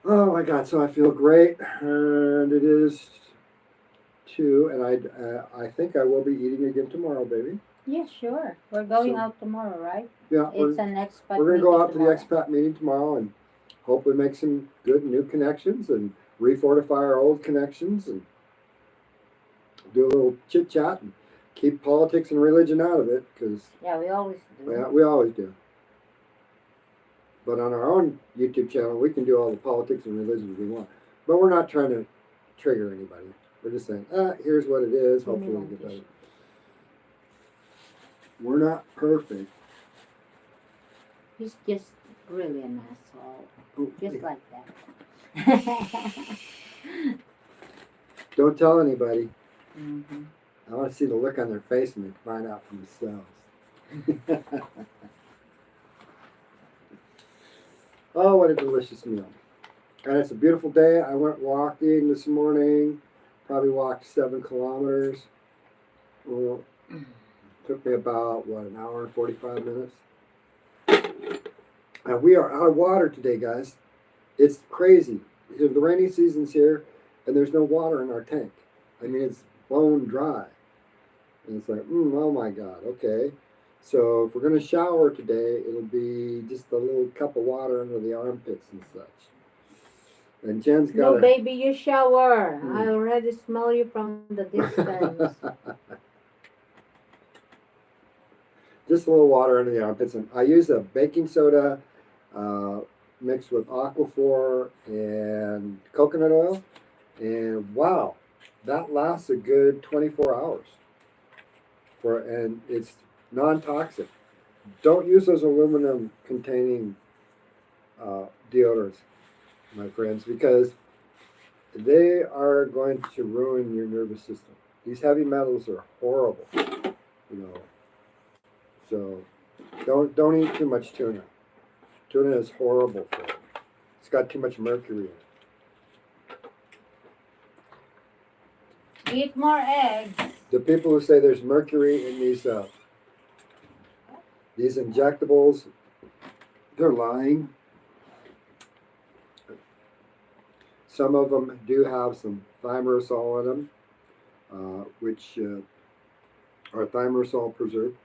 Oh my God! So I feel great, and it is 2, and I think I will be eating again tomorrow, baby. Yeah, sure. We're going So out tomorrow, right? yeah, It's an expat we're gonna go meeting out to the tomorrow. expat meeting tomorrow and hopefully make some good new connections and refortify our old connections and do a little chit chat and keep politics and religion out of it because Yeah, we always do. we always do. But on our own YouTube channel, we can do all the politics and religion we want. But we're not trying to trigger anybody. We're just saying, here's what it is. Hopefully it'll get better. We're not perfect. He's just really an asshole. Oh, Just like that. don't tell anybody. Mm-hmm. I want to see the look on their face when they find out for themselves. Oh, what a delicious meal. And it's a beautiful day. I went walking this morning, probably walked 7 kilometers. Well, took me about, an hour and 45 minutes. And we are out of water today, guys. It's crazy. The rainy season's here, and there's no water in our tank. I mean, it's bone dry. And it's like, oh my God, okay. So if we're going to shower today, it'll be just a little cup of water under the armpits and such. And Jen's got No, baby, you shower. I Hmm. already smell you from the distance. Just a little water under the armpits. And I use a baking soda mixed with Aquaphor and coconut oil. And wow, that lasts a good 24 hours. And it's non-toxic. Don't use those aluminum containing deodorants, my friends, because they are going to ruin your nervous system. These heavy metals are horrible, you know. So don't eat too much tuna. Tuna is horrible for you. It's got too much mercury in it. Eat more eggs. The people who say there's mercury in these injectables, they're lying. Some of them do have some thimerosal in them, which are thimerosal preserved.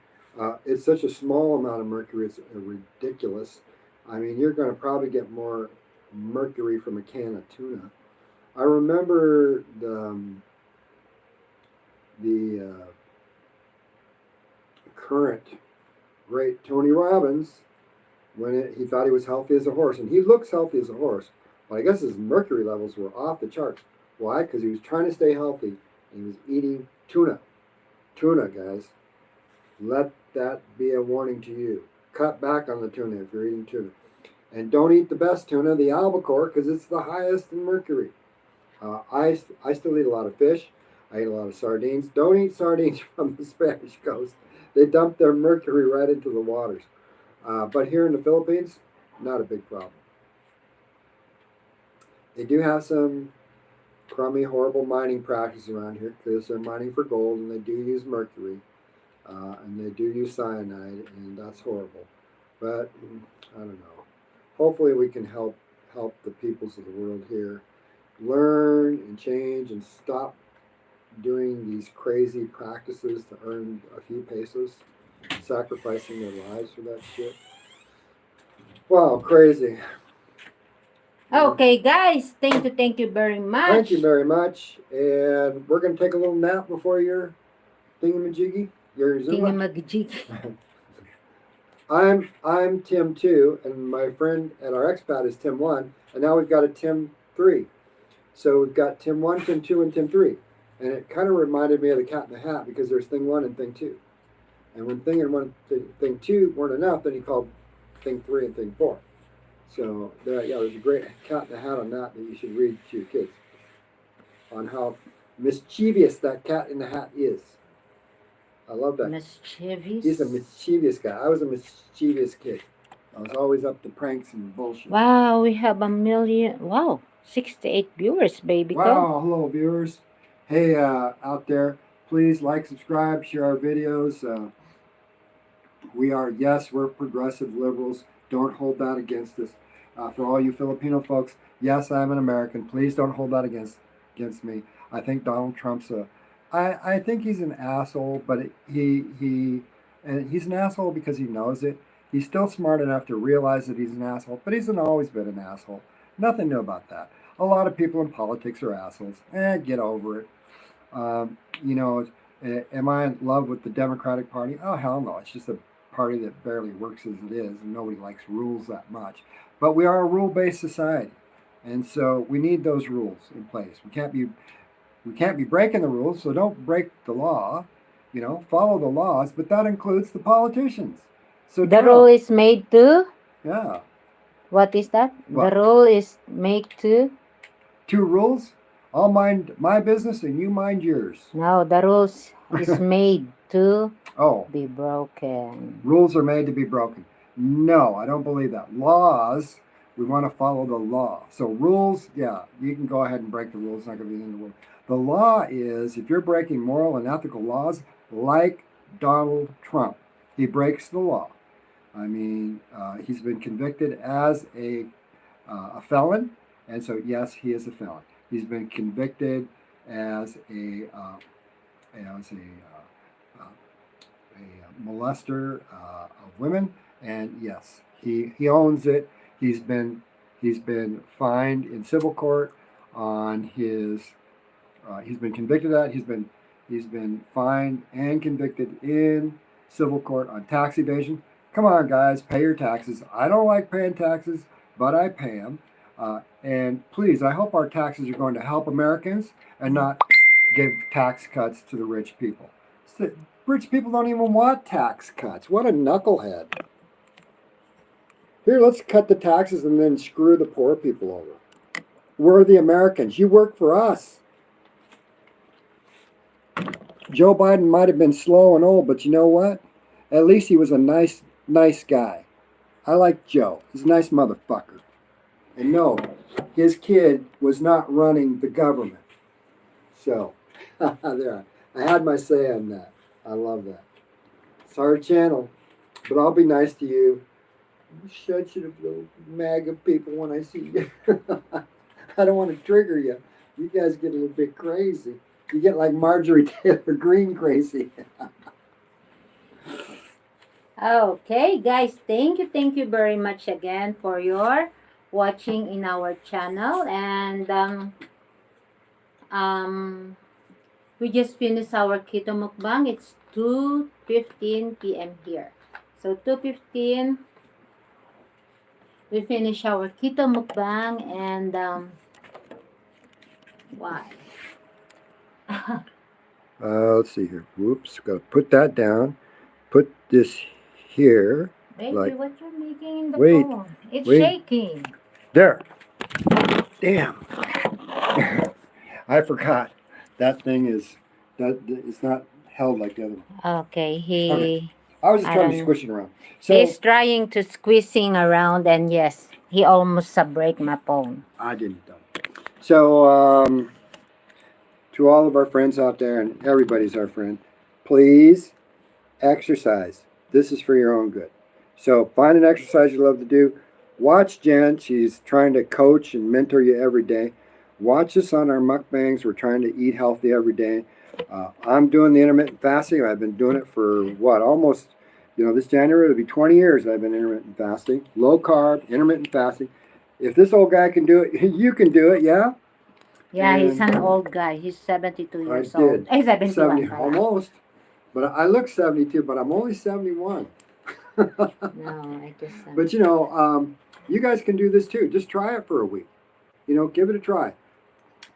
It's such a small amount of mercury, it's ridiculous. I mean, you're going to probably get more mercury from a can of tuna. I remember the current great Tony Robbins when he thought he was healthy as a horse, and he looks healthy as a horse, but I guess his mercury levels were off the charts. Why? Because he was trying to stay healthy and he was eating tuna. Tuna, guys. Let that be a warning to you. Cut back on the tuna if you're eating tuna. And don't eat the best tuna, the albacore, because it's the highest in mercury. I still eat a lot of fish. I eat a lot of sardines. Don't eat sardines from the Spanish coast. They dump their mercury right into the waters. But here in the Philippines, not a big problem. They do have some crummy, horrible mining practices around here because they're mining for gold and they do use mercury and they do use cyanide, and that's horrible. But I don't know. Hopefully, we can help the peoples of the world here learn and change and stop doing these crazy practices to earn a few pesos, sacrificing their lives for that shit. Wow, crazy. Okay, guys. Thank you very much. Thank you very much. And we're going to take a little nap before your thingamajiggy, your Zumba. Tingamajig. I'm Tim 2, and my friend and our expat is Tim 1, and now we've got a Tim 3. So we've got Tim 1, Tim 2, and Tim 3. And it kind of reminded me of the Cat in the Hat because there's Thing 1 and Thing 2. And when Thing and one, Thing 2 weren't enough, then he called Thing 3 and Thing 4. So there's a great Cat in the Hat on that you should read to your kids on how mischievous that Cat in the Hat is. I love that. Mischievous. He's a mischievous guy. I was a mischievous kid. I was always up to pranks and bullshit. Wow, we have a million. Wow, 68 viewers, baby girl. Wow, hello viewers. Hey, out there, please like, subscribe, share our videos. We're progressive liberals. Don't hold that against us. For all you Filipino folks, yes, I'm an American. Please don't hold that against me. I think Donald Trump's I think he's an asshole, but and he's an asshole because he knows it. He's still smart enough to realize that he's an asshole, but he's always been an asshole. Nothing new about that. A lot of people in politics are assholes. Get over it. You know, am I in love with the Democratic Party? Oh, hell no. It's just a party that barely works as it is, and nobody likes rules that much. But we are a rule-based society, and so we need those rules in place. We can't be breaking the rules, so don't break the law. Follow the laws, but that includes the politicians. So The rule is made to. yeah. What is that? What? The rule is made to. 2 rules. I'll mind my business and you mind yours. No, the rules is made to Oh, be broken. rules are made to be broken. No, I don't believe that. Laws, we want to follow the law. So rules, yeah, you can go ahead and break the rules. It's not going to be the end of the world. The law is if you're breaking moral and ethical laws, like Donald Trump, he breaks the law. I mean, he's been convicted as a felon, and so yes, he is a felon. He's been convicted as a molester of women, and yes, he owns it. He's been fined in civil court on his. He's been convicted of that. He's been fined and convicted in civil court on tax evasion. Come on, guys, pay your taxes. I don't like paying taxes, but I pay them. And please, I hope our taxes are going to help Americans and not give tax cuts to the rich people. Rich people don't even want tax cuts. What a knucklehead. Here, let's cut the taxes and then screw the poor people over. We're the Americans. You work for us. Joe Biden might have been slow and old, but you know what? At least he was a nice guy. I like Joe. He's a nice motherfucker. And no, his kid was not running the government. So, there. I had my say on that. I love that. It's our channel, but I'll be nice to you. Shut you, little MAGA people, when I see you. I don't want to trigger you. You guys get a little bit crazy. You get like Marjorie Taylor Greene crazy. Okay, guys, thank you very much again for your watching in our channel, and we just finished our keto mukbang. It's 2:15 p.m. here, so 2:15 we finish our keto mukbang, and why? Let's see here. Whoops, gotta put that down. Put this here. Baby, like, what you're making in the wait, phone? It's wait. shaking. There. Damn. I forgot. That thing is it's not held like the other one. Okay, Okay. I was just trying to squish it around. So he's trying to squeezing around, and yes, he almost break my phone. I didn't though. So to all of our friends out there, and everybody's our friend, please exercise. This is for your own good. So find an exercise you love to do. Watch Jen. She's trying to coach and mentor you every day. Watch us on our mukbangs. We're trying to eat healthy every day. I'm doing the intermittent fasting. I've been doing it for almost, this January it'll be 20 years I've been intermittent fasting. Low carb, intermittent fasting. If this old guy can do it, you can do it, yeah? Yeah, he's And an old guy. He's 72 years I old. did. He's 71. 70, almost. But I look 72, but I'm only 71. No, I just... But you guys can do this too. Just try it for a week. Give it a try.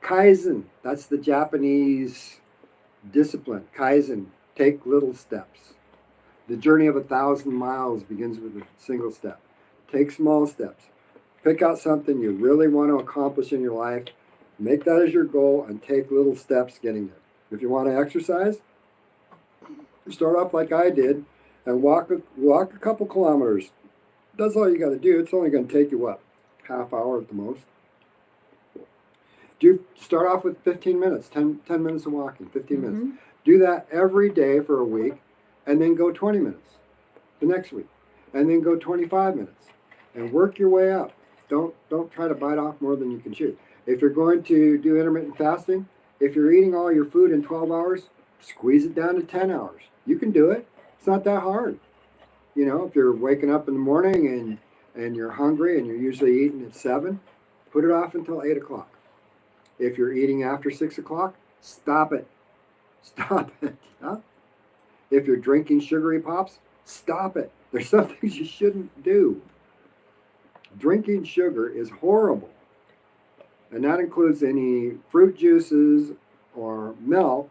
Kaizen, that's the Japanese discipline. Kaizen, take little steps. The journey of 1,000 miles begins with a single step. Take small steps. Pick out something you really want to accomplish in your life. Make that as your goal and take little steps getting there. If you want to exercise, Start off like I did and walk a couple kilometers. That's all you got to do. It's only going to take you what, half hour at the most. Do start off with 15 minutes, 10 minutes of walking, 15 minutes. Mm-hmm. Do that every day for a week, and then go 20 minutes the next week, and then go 25 minutes, and work your way up. Don't try to bite off more than you can chew. If you're going to do intermittent fasting, if you're eating all your food in 12 hours, squeeze it down to 10 hours. You can do it. It's not that hard. You know, if you're waking up in the morning and you're hungry and you're usually eating at 7, put it off until 8 o'clock. If you're eating after 6 o'clock, stop it. Stop it. Huh? If you're drinking sugary pops, stop it. There's some things you shouldn't do. Drinking sugar is horrible. And that includes any fruit juices or milk,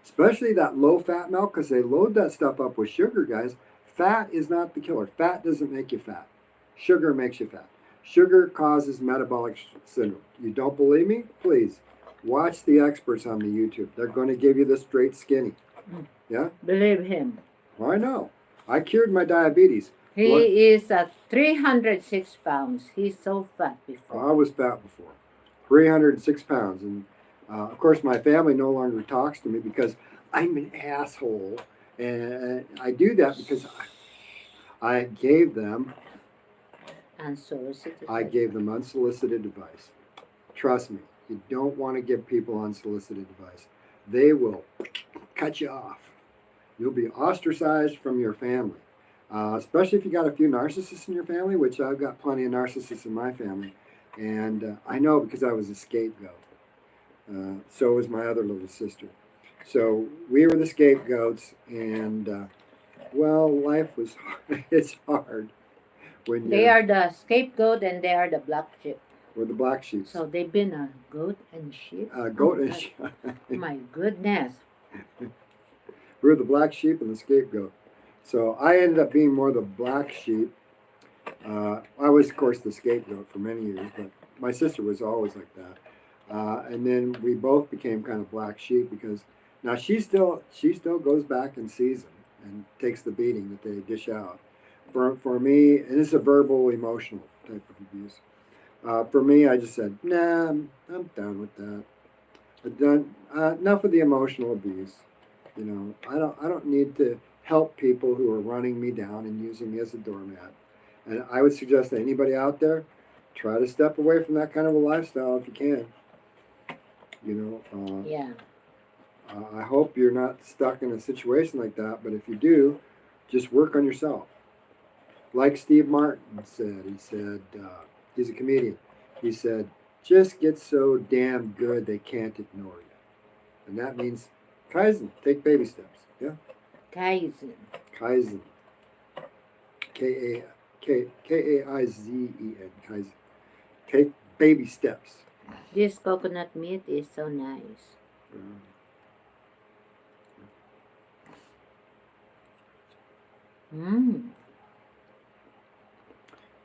especially that low-fat milk, because they load that stuff up with sugar, guys. Fat is not the killer. Fat doesn't make you fat. Sugar makes you fat. Sugar causes metabolic syndrome. You don't believe me? Please, watch the experts on the YouTube. They're going to give you the straight skinny. Yeah? Believe him. Well, I know. I cured my diabetes. He is at 306 pounds. He's so fat before. I was fat before. 306 pounds. And of course, my family no longer talks to me because I'm an asshole. And I do that because I gave them unsolicited advice. Trust me, you don't want to give people unsolicited advice. They will cut you off. You'll be ostracized from your family, especially if you got a few narcissists in your family, which I've got plenty of narcissists in my family. And I know because I was a scapegoat. So was my other little sister. So we were the scapegoats, and well, life was it's hard. When they are the scapegoat and they are the black sheep. We're the black sheep. So they've been a goat and sheep. Goat and sheep. My goodness. We're the black sheep and the scapegoat. So I ended up being more the black sheep. I was, of course, the scapegoat for many years, but my sister was always like that. And then we both became kind of black sheep because now she still goes back in season and takes the beating that they dish out. For me, and it's a verbal, emotional type of abuse. For me, I just said, nah, I'm done with that. I'm done. Enough of the emotional abuse. You know, I don't need to help people who are running me down and using me as a doormat. And I would suggest that anybody out there try to step away from that kind of a lifestyle if you can. You know. Yeah. I hope you're not stuck in a situation like that, but if you do, just work on yourself. Like Steve Martin said, he's a comedian. He said, just get so damn good they can't ignore you. And that means Kaizen, take baby steps. Yeah? Kaizen. Kaizen. K-A-I-Z-E-N. Kaizen. Take baby steps. This coconut meat is so nice.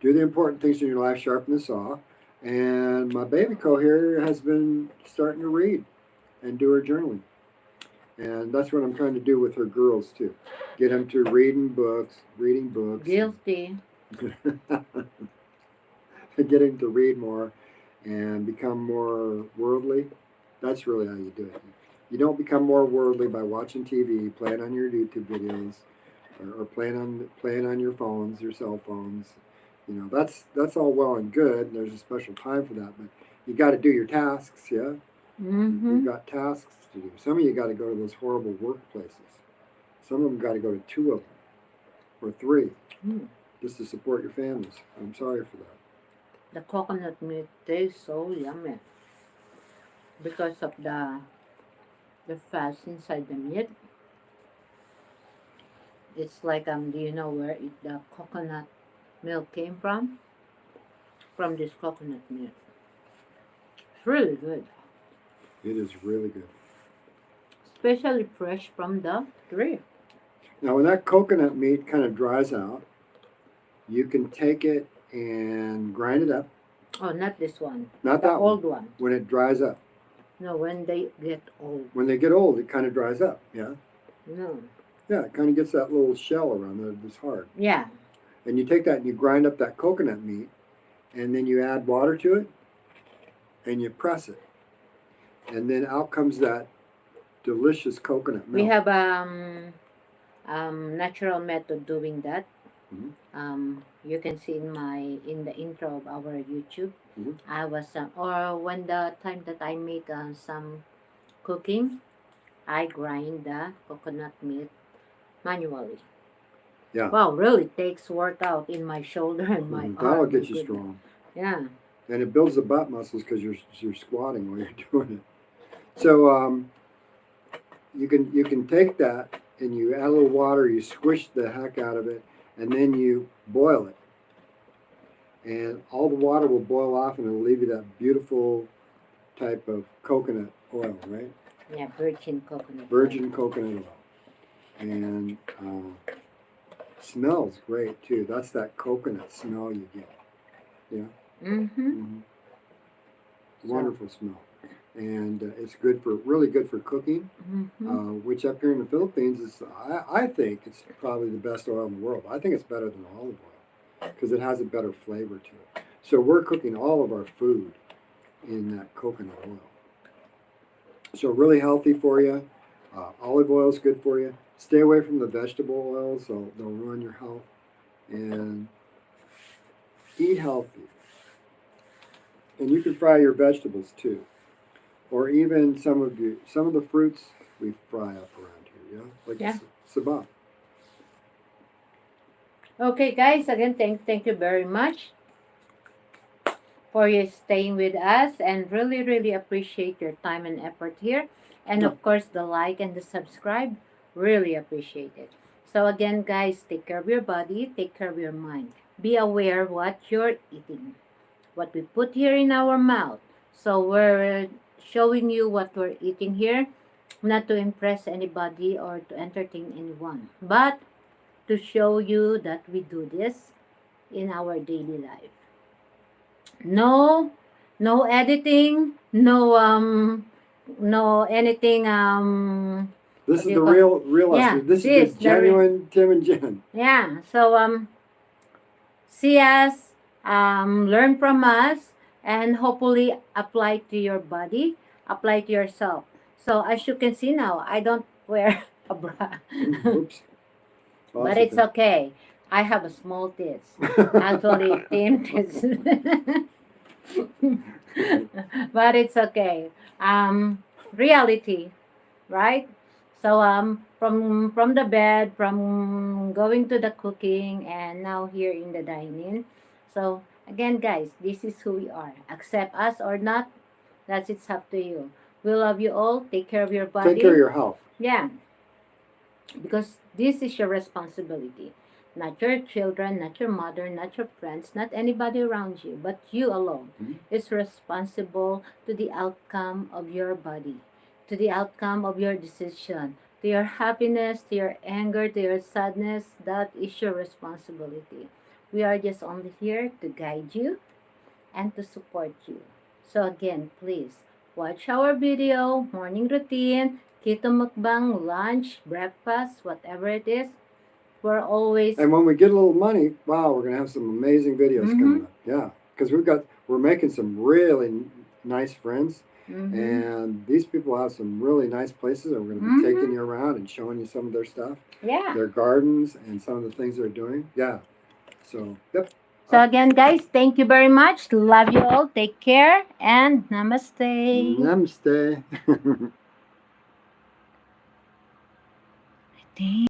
Do the important things in your life, sharpen the saw. And my baby co here has been starting to read and do her journaling. And that's what I'm trying to do with her girls too. Get them to reading books. Guilty. Getting to read more and become more worldly. That's really how you do it. You don't become more worldly by watching TV, playing on your YouTube videos, or playing on your phones, your cell phones. You know, that's all well and good. There's a special time for that, but you got to do your tasks, yeah? You've got tasks to do. Some of you got to go to those horrible workplaces. Some of them got to go to 2 of them or 3 just to support your families. I'm sorry for that. The coconut meat tastes so yummy because of the fats inside the meat. It's like do you know where the coconut milk came from? From this coconut milk. It's really good. It is really good. Especially fresh from the tree. Now, when that coconut meat kind of dries out, you can take it and grind it up. Oh, not this one. Not the that old one. When it dries up. No, when they get old. When they get old, it kind of dries up, yeah? No. Yeah, it kind of gets that little shell around there that's hard. Yeah. And you take that and you grind up that coconut meat, and then you add water to it, and you press it, and then out comes that delicious coconut We milk. have natural method doing that. Mhm. You can see in the intro of our YouTube. Mhm. I was or when the time that I make some cooking, I grind the coconut meat manually. Yeah, Wow, really takes work out in my shoulder and my that'll arm. My get you goodness. strong, Yeah. and it builds the butt muscles because you're squatting while you're doing it. So you can take that and you add a little water, you squish the heck out of it, and then you boil it, and all the water will boil off, and it'll leave you that beautiful type of coconut oil, right? Yeah, virgin coconut. Virgin coconut oil, and smells great too. That's that coconut smell you get. Yeah. Mm-hmm. Hmm. Wonderful smell, and it's good for really good for cooking. Mm-hmm. Which up here in the Philippines is, I think it's probably the best oil in the world. I think it's better than olive oil because it has a better flavor to it. So we're cooking all of our food in that coconut oil. So really healthy for you. Olive oil is good for you. Stay away from the vegetable oils; they'll ruin your health. And eat healthy. And you can fry your vegetables too, or even some of the fruits we fry up around here. Yeah, like Yeah. sabah. Okay, guys. Again, thank you very much for you staying with us, and really appreciate your time and effort here, and Yeah. of course the like and the subscribe. Really appreciate it. So again, guys, take care of your body, take care of your mind. Be aware what you're eating, what we put here in our mouth. So we're showing you what we're eating here, not to impress anybody or to entertain anyone, but to show you that we do this in our daily life. No, no editing, no anything. This What do is you the call? real us. Yeah, This is the this genuine Tim and Jen. yeah. So see us, learn from us, and hopefully apply to your body, apply to yourself. So as you can see now, I don't wear a bra, Oops. Oh, but that's it's okay. okay. I have a small tits. Actually, Tim tits. But it's okay. Reality, right? So from the bed, from going to the cooking, and now here in the dining. So again, guys, this is who we are. Accept us or not, that's it's up to you. We love you all. Take care of your Take care of body. your health. Yeah, because this is your responsibility. Not your children, not your mother, not your friends, not anybody around you, but you alone Mhm. is responsible to the outcome of your body, to the outcome of your decision, to your happiness, to your anger, to your sadness. That is your responsibility. We are just only here to guide you and to support you. So again, please watch our video, morning routine, keto mukbang, lunch, breakfast, whatever it is. We're always And when we get a little money, wow, we're gonna have some amazing videos mm-hmm, coming up. Yeah, because we're making some really nice friends, mm-hmm, and these people have some really nice places, and we're gonna be taking mm-hmm. you around and showing you some of their stuff, Yeah. their gardens, and some of the things they're doing. Yeah. So yep. So again, guys, thank you very much. Love you all. Take care and namaste. Namaste. Thank